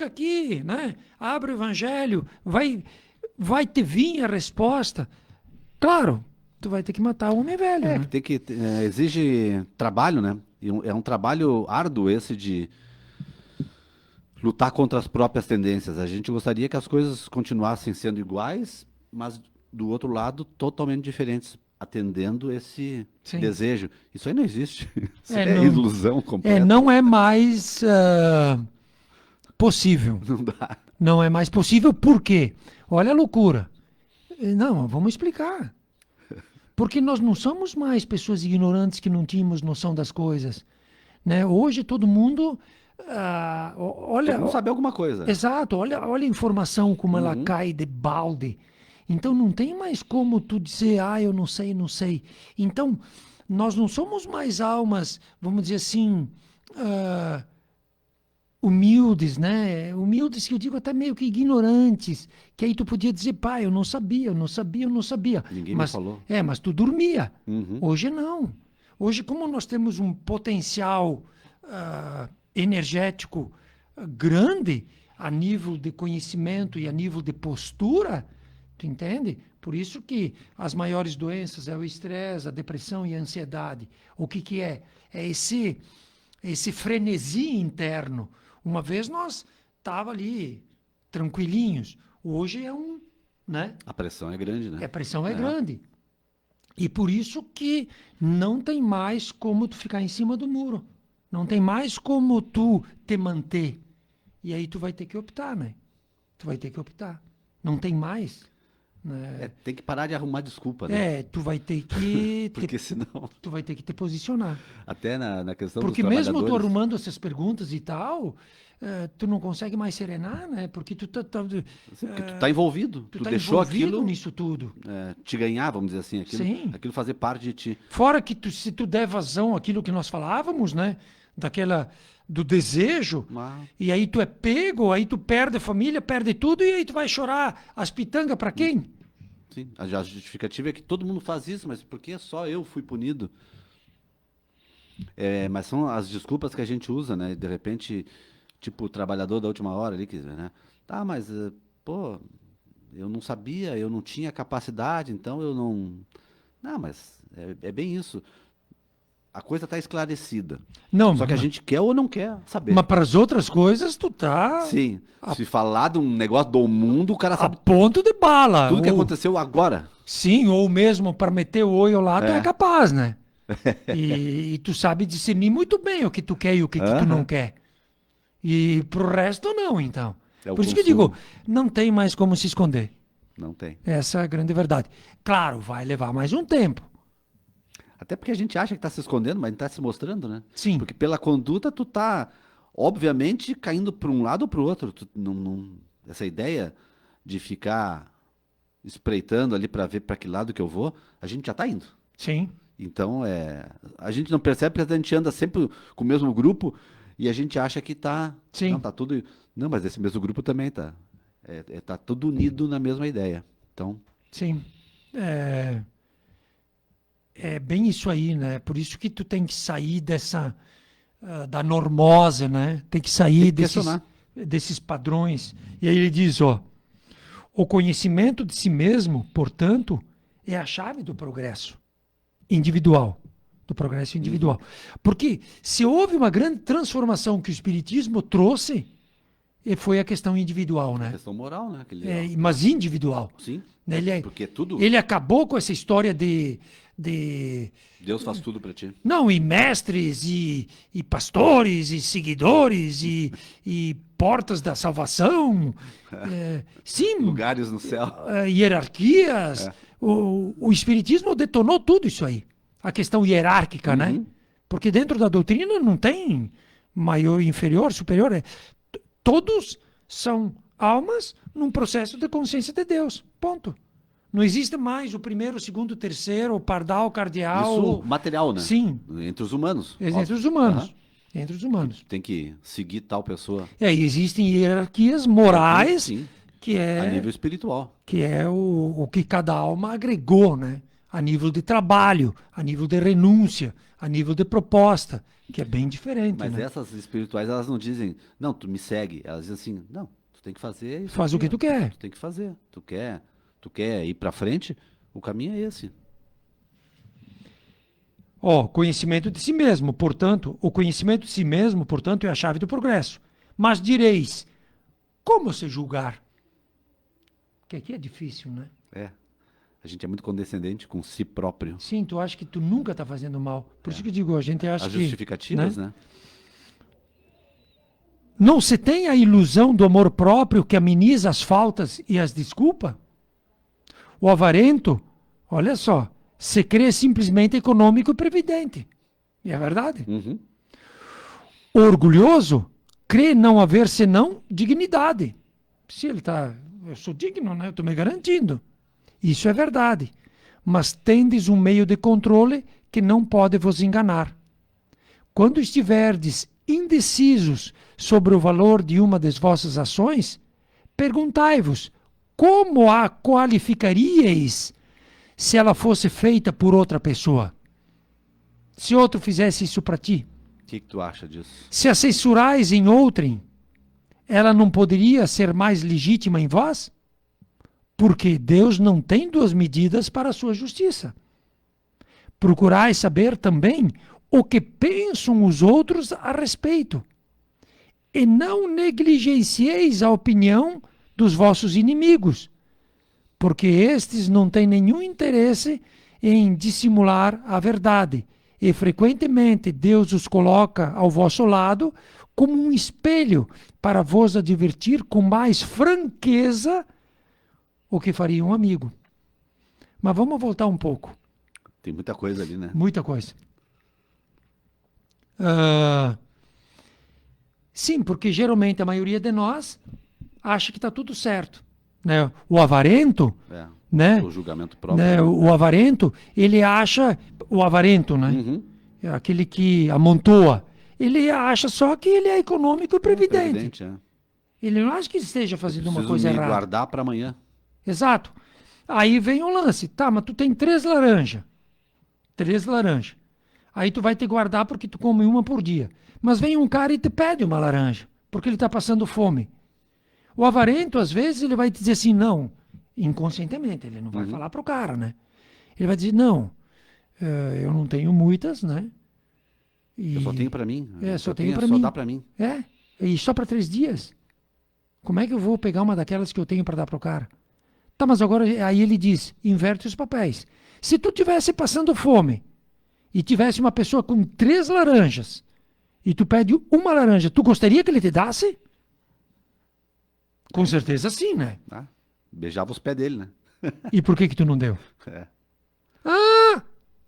aqui, né? Abre o Evangelho, vai te vir a resposta. Claro, tu vai ter que matar o homem velho. Né? Exige trabalho, né? E é um trabalho árduo esse de lutar contra as próprias tendências. A gente gostaria que as coisas continuassem sendo iguais, mas do outro lado totalmente diferentes, atendendo esse desejo. Isso aí não existe. Isso é ilusão completa. Não é mais possível. Não dá. Não é mais possível, por quê? Olha a loucura. Não, vamos explicar. Porque nós não somos mais pessoas ignorantes que não tínhamos noção das coisas. Né? Hoje todo mundo... olha, todo mundo sabe alguma coisa. Exato, olha a informação como ela cai de balde. Então não tem mais como tu dizer, eu não sei. Então, nós não somos mais almas, vamos dizer assim, humildes, né? Humildes que eu digo até meio que ignorantes. Que aí tu podia dizer, pai, eu não sabia. Ninguém me falou. Mas tu dormia. Uhum. Hoje não. Hoje, como nós temos um potencial energético grande, a nível de conhecimento e a nível de postura, tu entende? Por isso que as maiores doenças é o estresse, a depressão e a ansiedade. O que é? É esse frenesi interno. Uma vez nós estava ali tranquilinhos, hoje né? A pressão é grande, né? A pressão é grande. E por isso que não tem mais como tu ficar em cima do muro. Não tem mais como tu te manter. E aí tu vai ter que optar, né? Tu vai ter que optar. Não tem mais. Né? Tem que parar de arrumar desculpa, né? Tu vai ter que... Porque senão... Tu vai ter que te posicionar. Até na questão Porque dos mesmo tu trabalhadores... arrumando essas perguntas e tal, tu não consegue mais serenar, né? Porque tu tá... Porque tu tá envolvido. Tu tá deixou envolvido aquilo... nisso tudo. te ganhar, vamos dizer assim. Aquilo fazer parte de ti. Fora que se tu der vazão àquilo que nós falávamos, né? Do desejo, e aí tu é pego, aí tu perde a família, perde tudo, e aí tu vai chorar as pitangas para quem? Sim, a justificativa é que todo mundo faz isso, mas por que só eu fui punido? Mas são as desculpas que a gente usa, né? De repente, tipo, o trabalhador da última hora ali, né? Tá, mas, pô, eu não sabia, eu não tinha capacidade, então eu não... Não, mas é bem isso. A coisa está esclarecida. Não, só que a gente quer ou não quer saber. Mas para as outras coisas, tu tá... Sim. Se falar de um negócio do mundo, o cara sabe... A ponto de bala. Tudo que aconteceu agora. Sim, ou mesmo para meter o olho lá, tu é capaz, né? E tu sabe discernir muito bem o que tu quer e o que tu não quer. E pro resto, não, então. Por isso que eu digo, não tem mais como se esconder. Não tem. Essa é a grande verdade. Claro, vai levar mais um tempo. Até porque a gente acha que está se escondendo, mas está se mostrando, né? Sim. Porque pela conduta tu tá, obviamente, caindo para um lado ou para o outro. Essa ideia de ficar espreitando ali para ver para que lado que eu vou, a gente já está indo. Sim. Então, a gente não percebe porque a gente anda sempre com o mesmo grupo e a gente acha que tá... Sim. Não, tá tudo... Não, mas esse mesmo grupo também tá. Tá tudo unido na mesma ideia. Então... Sim. É bem isso aí, né? Por isso que tu tem que sair da normose, né? Tem que sair desses padrões. E aí ele diz, o conhecimento de si mesmo, portanto, é a chave do progresso individual, do progresso individual. Porque se houve uma grande transformação que o Espiritismo trouxe, foi a questão individual, né? Questão moral, né? Aquele, Mas individual. sim, Ele porque tudo, ele acabou com essa história de Deus faz tudo para ti. não, e mestres, e pastores, e seguidores, e portas da salvação. Sim, Lugares no céu. hierarquias. O Espiritismo detonou tudo isso aí. A questão hierárquica, né? Porque dentro da doutrina não tem maior, inferior, superior. Todos são almas num processo de consciência de Deus. Ponto. Não existe mais o primeiro, o segundo, o terceiro, o pardal, o cardeal. Isso material, né? Sim. Entre os humanos. Entre os humanos. Aham. Entre os humanos. Tem que seguir tal pessoa. E existem hierarquias morais Sim, que a é, nível espiritual. que é o que cada alma agregou, né? A nível de trabalho, a nível de renúncia, a nível de proposta, que é bem diferente, Mas né? essas espirituais, elas não dizem, não, tu me segue. Elas dizem assim, não, tu tem que fazer isso. Faz o aqui, que tu ó. quer. Tu tem que fazer. Tu quer ir para frente, o caminho é esse. Conhecimento de si mesmo, portanto, o conhecimento de si mesmo, portanto, é a chave do progresso. Mas direis, como se julgar? Que aqui é difícil, né? É. A gente é muito condescendente com si próprio. Sim, tu acha que tu nunca está fazendo mal. Por isso que eu digo, a gente acha As que... justificativas, né? Não se tem a ilusão do amor próprio que ameniza as faltas e as desculpa? O avarento, olha só, se crê simplesmente econômico e previdente. E é verdade. Uhum. O orgulhoso crê não haver senão dignidade. Se ele está, eu sou digno, né? Eu estou me garantindo. Isso é verdade. Mas tendes um meio de controle que não pode vos enganar. Quando estiverdes indecisos sobre o valor de uma das vossas ações, perguntai-vos como a qualificaríeis se ela fosse feita por outra pessoa? Se outro fizesse isso para ti? O que tu acha disso? Se a censurais em outrem, ela não poderia ser mais legítima em vós? Porque Deus não tem duas medidas para a sua justiça. Procurai saber também o que pensam os outros a respeito. E não negligencieis a opinião dos vossos inimigos, porque estes não têm nenhum interesse em dissimular a verdade, e frequentemente Deus os coloca ao vosso lado como um espelho para vos advertir com mais franqueza o que faria um amigo. Mas vamos voltar um pouco. Tem muita coisa ali, né? Muita coisa. Sim, porque geralmente a maioria de nós acha que está tudo certo. Né? O avarento, né? O julgamento próprio. Né? O avarento, ele acha... O avarento, né? Uhum. É aquele que amontoa. Ele acha só que ele é econômico e previdente. Previdente, é. Ele não acha que esteja fazendo uma Preciso coisa me errada. guardar para amanhã. Exato. Aí vem o lance. Tá, mas tu tem 3 laranjas. 3 laranjas. Aí tu vai te guardar porque tu come uma por dia. Mas vem um cara e te pede uma laranja, porque ele está passando fome. O avarento, às vezes, ele vai te dizer assim, não, inconscientemente, ele não vai falar pro cara, né? Ele vai dizer, não, eu não tenho muitas, né? E... Eu só tenho para mim. só tenho para mim. Só dá para mim. E só para 3 dias. Como é que eu vou pegar uma daquelas que eu tenho para dar pro cara? Tá, mas agora, aí ele diz, inverte os papéis. Se tu tivesse passando fome e tivesse uma pessoa com 3 laranjas e tu pede uma laranja, tu gostaria que ele te dasse? Com certeza sim, né? Beijava os pés dele, né? E por que tu não deu?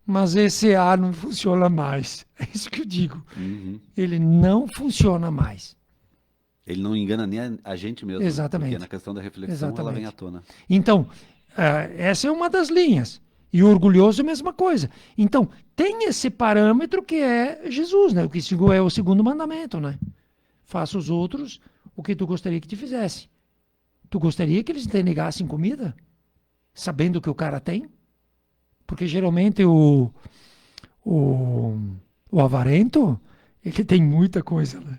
Mas esse A não funciona mais. É isso que eu digo. Ele não funciona mais. Ele não engana nem a gente mesmo. Exatamente. Porque na questão da reflexão ela vem à tona. Então, essa é uma das linhas. E o orgulhoso é a mesma coisa. Então, tem esse parâmetro que é Jesus, né? O que é o segundo mandamento, né? Faça os outros o que tu gostaria que te fizesse. Tu gostaria que eles te negassem comida? Sabendo que o cara tem? Porque geralmente o avarento, ele tem muita coisa, né?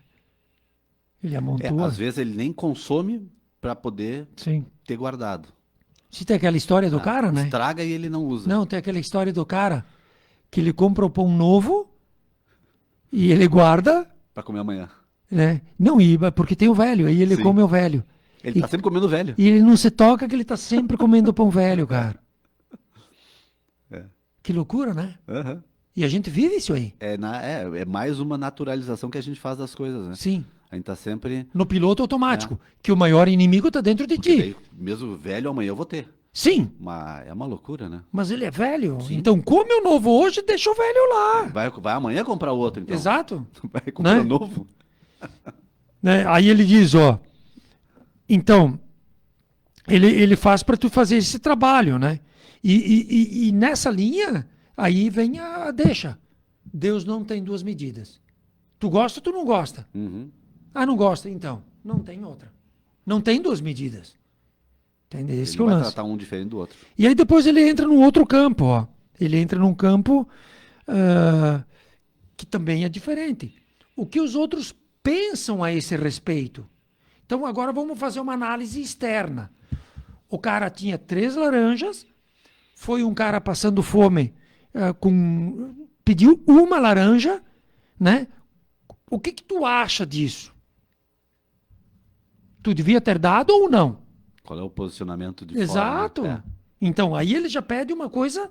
Ele amontoa. Às vezes ele nem consome para poder Sim. ter guardado. Se tem aquela história do cara, né? Estraga e ele não usa. Não, tem aquela história do cara que ele compra o pão novo e ele guarda, Pra comer amanhã. né? Não, porque tem o velho, aí ele Sim. come o velho. Ele tá sempre comendo velho. E ele não se toca que ele tá sempre comendo pão velho, cara. É. Que loucura, né? Aham. E a gente vive isso aí. É mais uma naturalização que a gente faz das coisas, né? Sim. A gente tá sempre. No piloto automático, que o maior inimigo tá dentro de Porque ti. daí, mesmo velho, amanhã eu vou ter. Sim, É uma loucura, né? mas ele é velho. Sim. Então come o novo hoje e deixa o velho lá. Vai amanhã comprar outro, então. Exato. Vai comprar Né? novo. Né? Aí ele diz, ó, então, ele faz para tu fazer esse trabalho, né? E nessa linha, aí vem a deixa. Deus não tem duas medidas. Tu gosta ou tu não gosta? Uhum. Ah, não gosta? Então, não tem outra. Não tem duas medidas. Entende? Esse Ele que é o vai lance. tratar um diferente do outro. E aí depois ele entra num outro campo, ó. Ele entra num campo que também é diferente. O que os outros pensam a esse respeito? Então agora vamos fazer uma análise externa. O cara tinha 3 laranjas, foi um cara passando fome, pediu uma laranja, né? O que tu acha disso? Tu devia ter dado ou não? Qual é o posicionamento de Exato. fora, né? Então, aí ele já pede uma coisa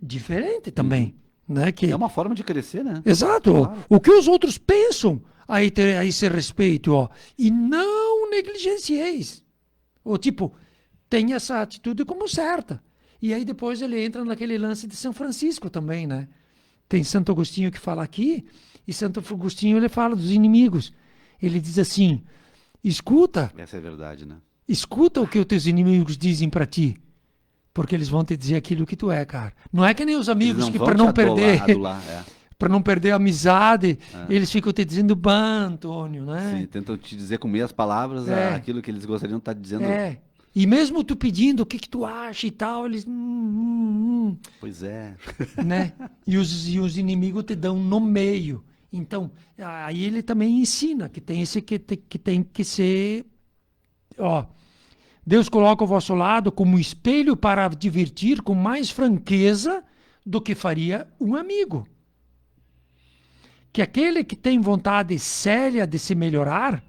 diferente também, né? Que... É uma forma de crescer, né? Exato. Claro. O que os outros pensam a esse respeito, ó. E não negligencieis. Ou tipo, tenha essa atitude como certa. E aí depois ele entra naquele lance de São Francisco também, né? Tem Santo Agostinho que fala aqui, e Santo Agostinho ele fala dos inimigos. Ele diz assim, escuta Essa é a verdade, né? o que os teus inimigos dizem para ti. Porque eles vão te dizer aquilo que tu é, cara. Não é que nem os amigos Eles que vão para te não perder, adular, para não perder a amizade, eles ficam te dizendo, bah, Antônio, né? Sim, tentam te dizer com meias palavras É. aquilo que eles gostariam de estar dizendo. É. E mesmo tu pedindo o que tu acha e tal, eles. Pois é. Né? E os inimigos te dão no meio. Então, aí ele também ensina que tem que tem que ser. Ó, Deus coloca ao vosso lado como espelho para advertir com mais franqueza do que faria um amigo. Que aquele que tem vontade séria de se melhorar,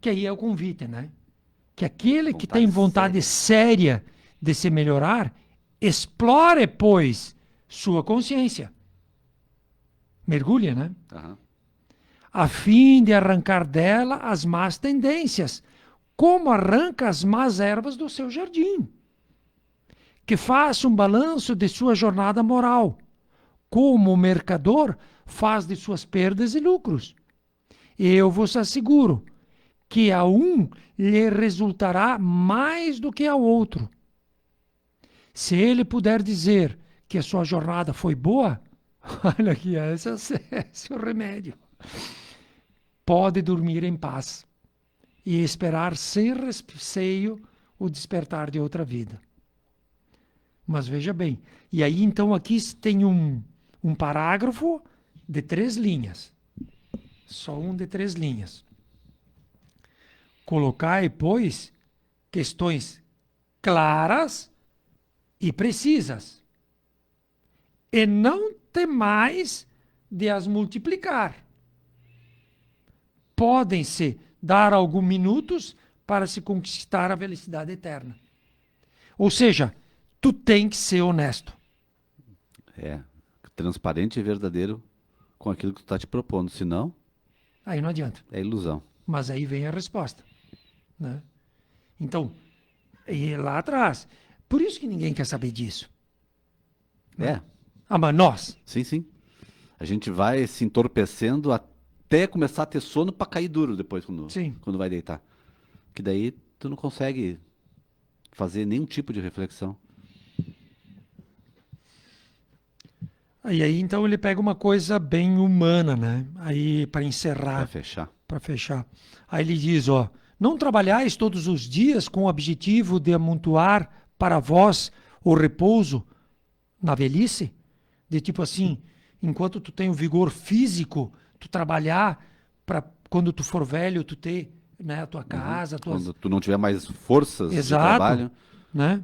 que aí é o convite, né? Que aquele que tem vontade séria de se melhorar, explore, pois, sua consciência. Mergulha, né? Aham. A fim de arrancar dela as más tendências, como arranca as más ervas do seu jardim. Que faça um balanço de sua jornada moral, como o mercador faz de suas perdas e lucros. Eu vos asseguro que a um lhe resultará mais do que ao outro. Se ele puder dizer que a sua jornada foi boa, olha aqui, esse é o remédio. Pode dormir em paz e esperar sem receio o despertar de outra vida. Mas veja bem, e aí então aqui tem um parágrafo de 3 linhas. Só um de 3 linhas. Colocai, pois, questões claras e precisas. E não temais de as multiplicar. Podem-se dar alguns minutos para se conquistar a felicidade eterna. Ou seja, tu tem que ser honesto. É. Transparente e verdadeiro com aquilo que tu tá te propondo. Senão, Aí não adianta. é ilusão. Mas aí vem a resposta. Né? Então, lá atrás. Por isso que ninguém quer saber disso. É. Ah, mas nós. Sim, sim. A gente vai se entorpecendo até começar a ter sono pra cair duro depois Sim. quando vai deitar. Que daí tu não consegue fazer nenhum tipo de reflexão. E aí, então, ele pega uma coisa bem humana, né? Aí, para Pra encerrar, fechar. para fechar. Aí ele diz, ó, não trabalhais todos os dias com o objetivo de amontoar para vós o repouso na velhice? De tipo assim, enquanto tu tem o vigor físico, tu trabalhar para quando tu for velho, tu ter, né, a tua casa, Quando tu não tiver mais forças de Exato. trabalho. Né?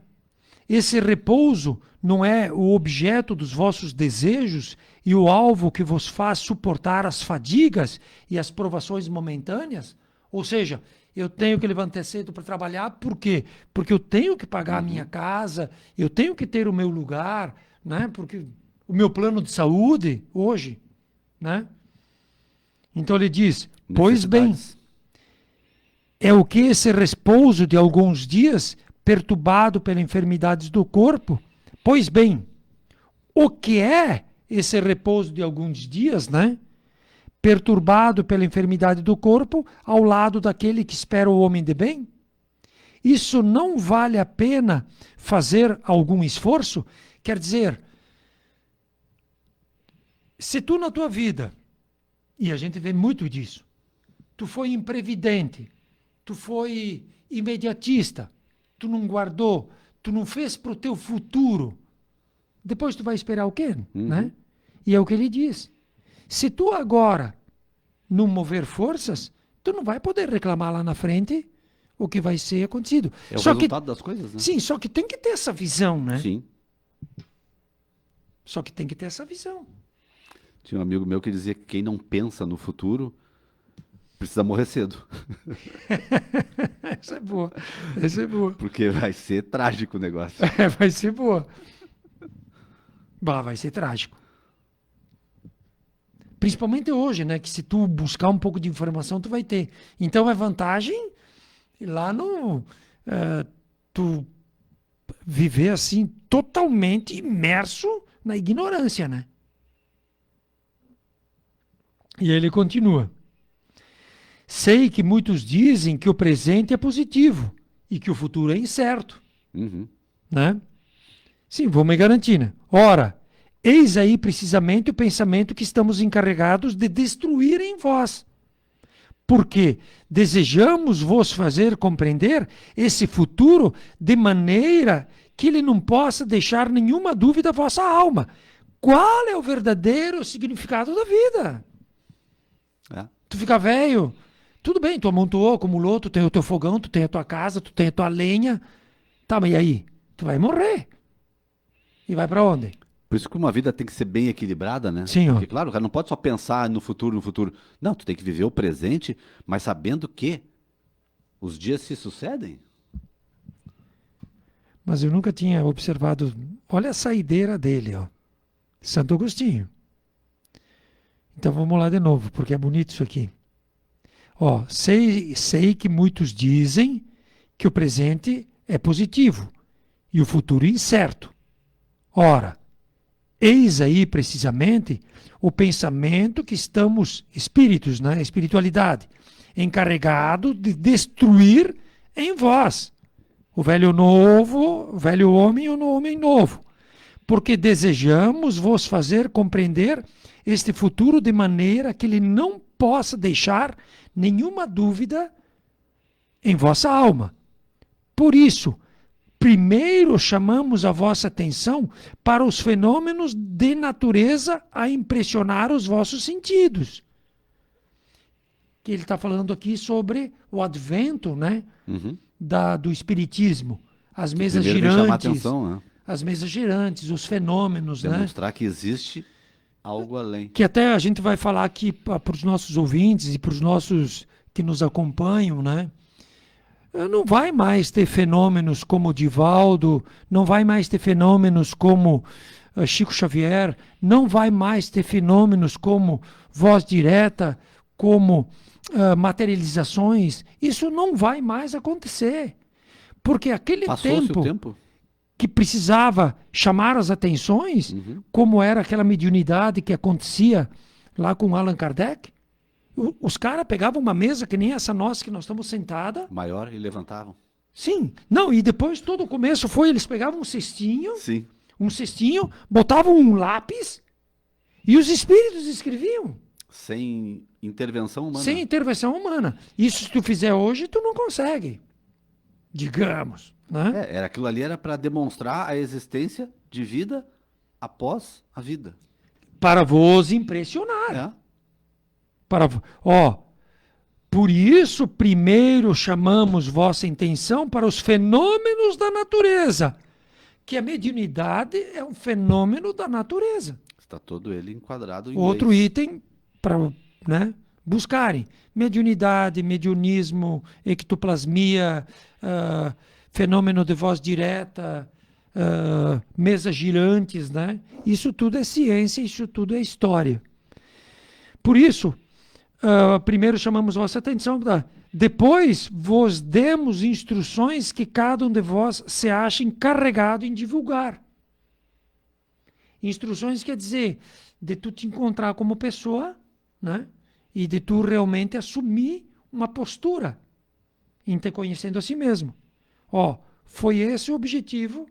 esse repouso não é o objeto dos vossos desejos e o alvo que vos faz suportar as fadigas e as provações momentâneas? Ou seja, eu tenho que levantar cedo para trabalhar, por quê? Porque eu tenho que pagar a minha casa, eu tenho que ter o meu lugar, né? Porque o meu plano de saúde hoje, né? Então ele diz, pois bem, Necessidades. é o que esse repouso de alguns dias, perturbado pelas enfermidades do corpo? Pois bem, o que é esse repouso de alguns dias, né? Perturbado pela enfermidade do corpo, ao lado daquele que espera o homem de bem? Isso não vale a pena fazer algum esforço? Quer dizer, se tu na tua vida, e a gente vê muito disso, tu foi imprevidente, tu foi imediatista, tu não guardou, tu não fez para o teu futuro, depois tu vai esperar o quê? Né? E é o que ele diz. Se tu agora não mover forças, tu não vai poder reclamar lá na frente o que vai ser acontecido. É o Só que, resultado das coisas, né? sim, só que tem que ter essa visão, né? Sim. Só que tem que ter essa visão. Tinha um amigo meu que dizia que quem não pensa no futuro precisa morrer cedo. Essa é boa. Essa é boa. Porque vai ser trágico o negócio. É, vai ser boa. Bah, vai ser trágico. Principalmente hoje, né? Que se tu buscar um pouco de informação, tu vai ter. Então é vantagem lá no... tu viver assim, totalmente imerso na ignorância, né? E ele continua. Sei que muitos dizem que o presente é positivo e que o futuro é incerto, né? Sim, vou me garantir, né? Ora, eis aí precisamente o pensamento que estamos encarregados de destruir em vós. Porque desejamos vos fazer compreender esse futuro de maneira que ele não possa deixar nenhuma dúvida à vossa alma. Qual é o verdadeiro significado da vida? É. Tu fica velho, tudo bem, tu amontoou, acumulou, tu tem o teu fogão, tu tem a tua casa, tu tem a tua lenha. Tá, mas e aí? Tu vai morrer. E vai para onde? Por isso que uma vida tem que ser bem equilibrada, né? Sim, ó. Porque, claro, o cara não pode só pensar no futuro, no futuro. Não, tu tem que viver o presente, mas sabendo que os dias se sucedem. Mas eu nunca tinha observado. Olha a saideira dele, ó. Santo Agostinho. Então vamos lá de novo, porque é bonito isso aqui. Ó, sei que muitos dizem que o presente é positivo e o futuro incerto. Ora, eis aí precisamente o pensamento que estamos, espíritos, né, espiritualidade, encarregado de destruir em vós. O velho novo, o velho homem e o homem novo. Porque desejamos vos fazer compreender este futuro de maneira que ele não possa deixar nenhuma dúvida em vossa alma. Por isso, primeiro chamamos a vossa atenção para os fenômenos de natureza a impressionar os vossos sentidos. Que ele está falando aqui sobre o advento, né, do espiritismo, as mesas Primeiro vem chamar a girantes, atenção, né? as mesas girantes, os fenômenos, né? Demonstrar que existe algo além. Que até a gente vai falar aqui para os nossos ouvintes e para os nossos que nos acompanham, né? Não vai mais ter fenômenos como Divaldo, não vai mais ter fenômenos como Chico Xavier, não vai mais ter fenômenos como voz direta, como materializações. Isso não vai mais acontecer. Porque aquele Passou-se o tempo? que precisava chamar as atenções, como era aquela mediunidade que acontecia lá com Allan Kardec, os caras pegavam uma mesa que nem essa nossa que nós estamos sentada. Maior e levantavam. Sim. Não, e depois todo o começo foi, eles pegavam Sim. um cestinho, botavam um lápis e os espíritos escreviam. Sem intervenção humana. Sem intervenção humana. Isso se tu fizer hoje, tu não consegue. Digamos. Né? Era aquilo ali era para demonstrar a existência de vida após a vida. Para vos impressionar. É. Por isso, primeiro chamamos vossa intenção para os fenômenos da natureza, que a mediunidade é um fenômeno da natureza. Está todo ele enquadrado em Outro leis. item para, né, buscarem. Mediunidade, mediunismo, ectoplasmia, fenômeno de voz direta, mesas girantes, né? Isso tudo é ciência, isso tudo é história. Por isso, primeiro chamamos vossa atenção, depois vos demos instruções que cada um de vós se acha encarregado em divulgar. Instruções quer dizer de tu te encontrar como pessoa, né? E de tu realmente assumir uma postura em te conhecendo a si mesmo. Ó, foi esse o objetivo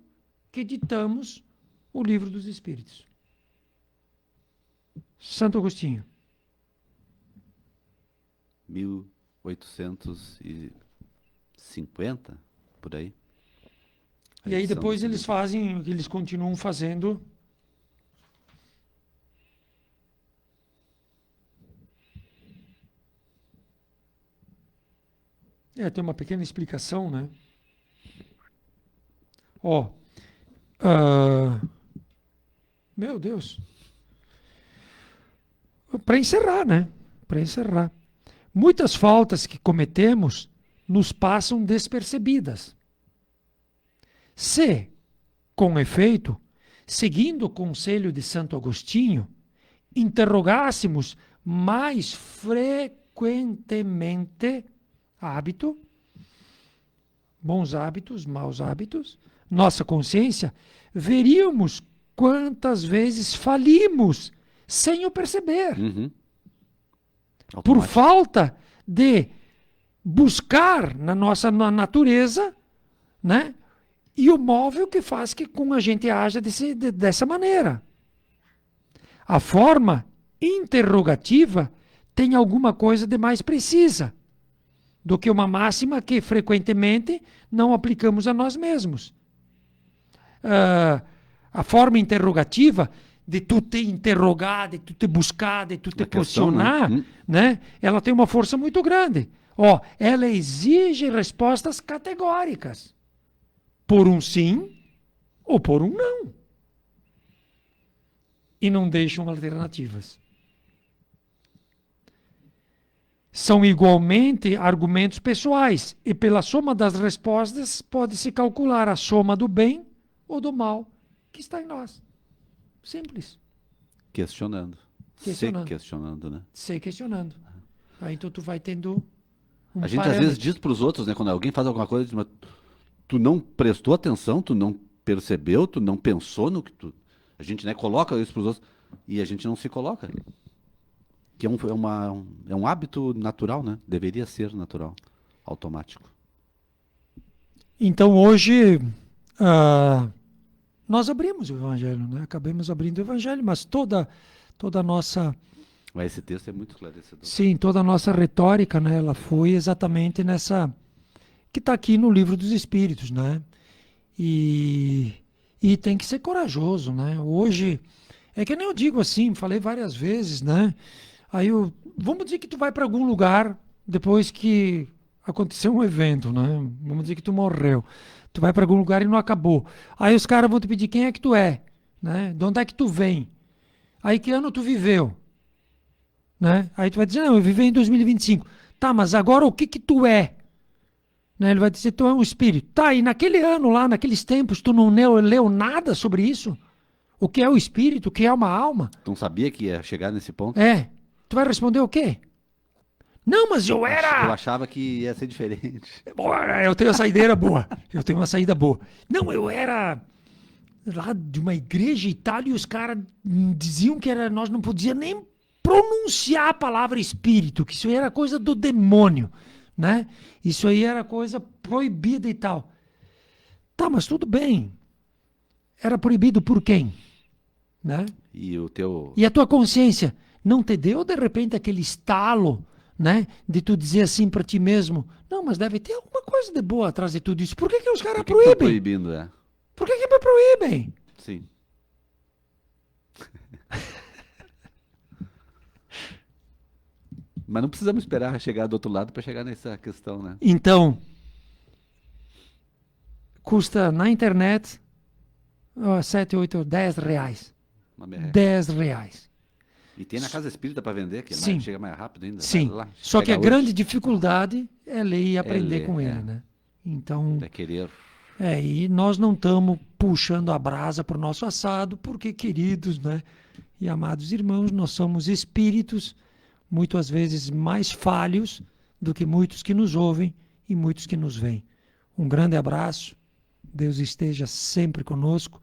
que ditamos o Livro dos Espíritos. Santo Agostinho. 1850, por aí. E aí depois eles fazem, eles continuam fazendo. Tem uma pequena explicação, né? Ó, meu Deus. Para encerrar, né? Para encerrar. Muitas faltas que cometemos nos passam despercebidas. Se, com efeito, seguindo o conselho de Santo Agostinho, interrogássemos mais frequentemente bons hábitos, maus hábitos, nossa consciência, veríamos quantas vezes falimos sem o perceber. Por falta de buscar na nossa natureza, né? E o móvel que faz que com a gente haja dessa maneira. A forma interrogativa tem alguma coisa de mais precisa do que uma máxima que frequentemente não aplicamos a nós mesmos. A forma interrogativa de tu te interrogar, de tu te buscar, de tu te posicionar, né? Ela tem uma força muito grande. Ó, ela exige respostas categóricas. Por um sim ou por um não. E não deixam alternativas. São igualmente argumentos pessoais, e pela soma das respostas pode-se calcular a soma do bem ou do mal que está em nós. Simples. Questionando. Se questionando, né? Se questionando. Aí então tu vai tendo a gente às vezes diz para os outros, né? Quando alguém faz alguma coisa, diz, mas tu não prestou atenção, tu não percebeu, tu não pensou no que tu... A gente, né, coloca isso para os outros e a gente não se coloca. Que é um hábito natural, né? Deveria ser natural, automático. Então hoje nós abrimos o Evangelho, né? Acabamos abrindo o Evangelho, mas toda a nossa... Mas esse texto é muito esclarecedor. Sim, toda a nossa retórica, né? Ela foi exatamente nessa... que está aqui no Livro dos Espíritos, né? E tem que ser corajoso, né? Hoje, é que nem eu digo assim, falei várias vezes, né? Aí vamos dizer que tu vai para algum lugar depois que aconteceu um evento, né? Vamos dizer que tu morreu. Tu vai para algum lugar e não acabou. Aí os caras vão te pedir quem é que tu é, né? De onde é que tu vem? Aí que ano tu viveu? Né? Aí tu vai dizer, não, eu vivi em 2025. Tá, mas agora o que tu é? Né? Ele vai dizer, tu é um espírito. Tá, e naquele ano lá, naqueles tempos, tu não leu nada sobre isso? O que é o espírito? O que é uma alma? Tu não sabia que ia chegar nesse ponto? Tu vai responder o quê? Não, mas eu era... Eu achava que ia ser diferente. Eu tenho uma saideira boa. Eu tenho uma saída boa. Não, eu era lá de uma igreja e tal, e os caras diziam que nós não podíamos nem pronunciar a palavra espírito, que isso aí era coisa do demônio, né? Isso aí era coisa proibida e tal. Tá, mas tudo bem. Era proibido por quem? Né? E a tua consciência não te deu, de repente, aquele estalo, né? De tu dizer assim para ti mesmo, não, mas deve ter alguma coisa de boa atrás de tudo isso. Por que os caras proíbem? Tá proibindo, é. Por que me proíbem? Sim. Mas não precisamos esperar chegar do outro lado para chegar nessa questão, né? Então, custa na internet, 7, 8, 10 reais. Uma merreca. 10 reais. E tem na Casa Espírita para vender, que Sim. chega mais rápido ainda. Sim. Vai lá, Só que pega a hoje. grande dificuldade é ler e aprender ler, com ele, é. né? Então, É querer. e nós não estamos puxando a brasa para o nosso assado, porque, queridos, né, e amados irmãos, nós somos espíritos, muitas vezes mais falhos do que muitos que nos ouvem e muitos que nos veem. Um grande abraço, Deus esteja sempre conosco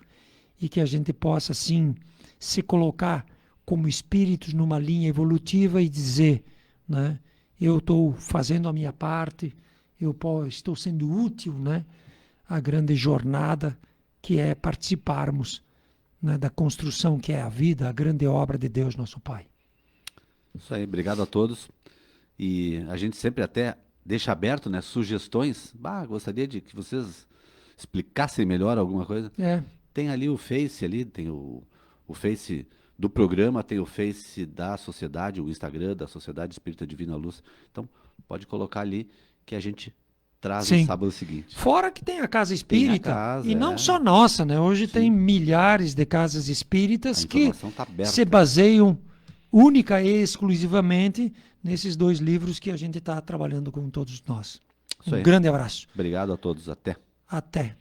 e que a gente possa, sim, se colocar como espíritos numa linha evolutiva e dizer, né, eu estou fazendo a minha parte, estou sendo útil, né, à grande jornada que é participarmos, né, da construção que é a vida, a grande obra de Deus, nosso Pai. Isso aí, obrigado a todos. E a gente sempre até deixa aberto, né, sugestões. Gostaria de que vocês explicassem melhor alguma coisa. Tem ali o Face, tem o Face do programa, tem o Face da sociedade, o Instagram da Sociedade Espírita Divina Luz. Então, pode colocar ali que a gente traz no sábado seguinte. Fora que tem a Casa Espírita, e não é. só nossa, né? Hoje Sim. tem milhares de casas espíritas A que informação tá aberta. se baseiam única e exclusivamente nesses 2 livros que a gente está trabalhando com todos nós. Isso aí. Grande abraço. Obrigado a todos. Até. Até.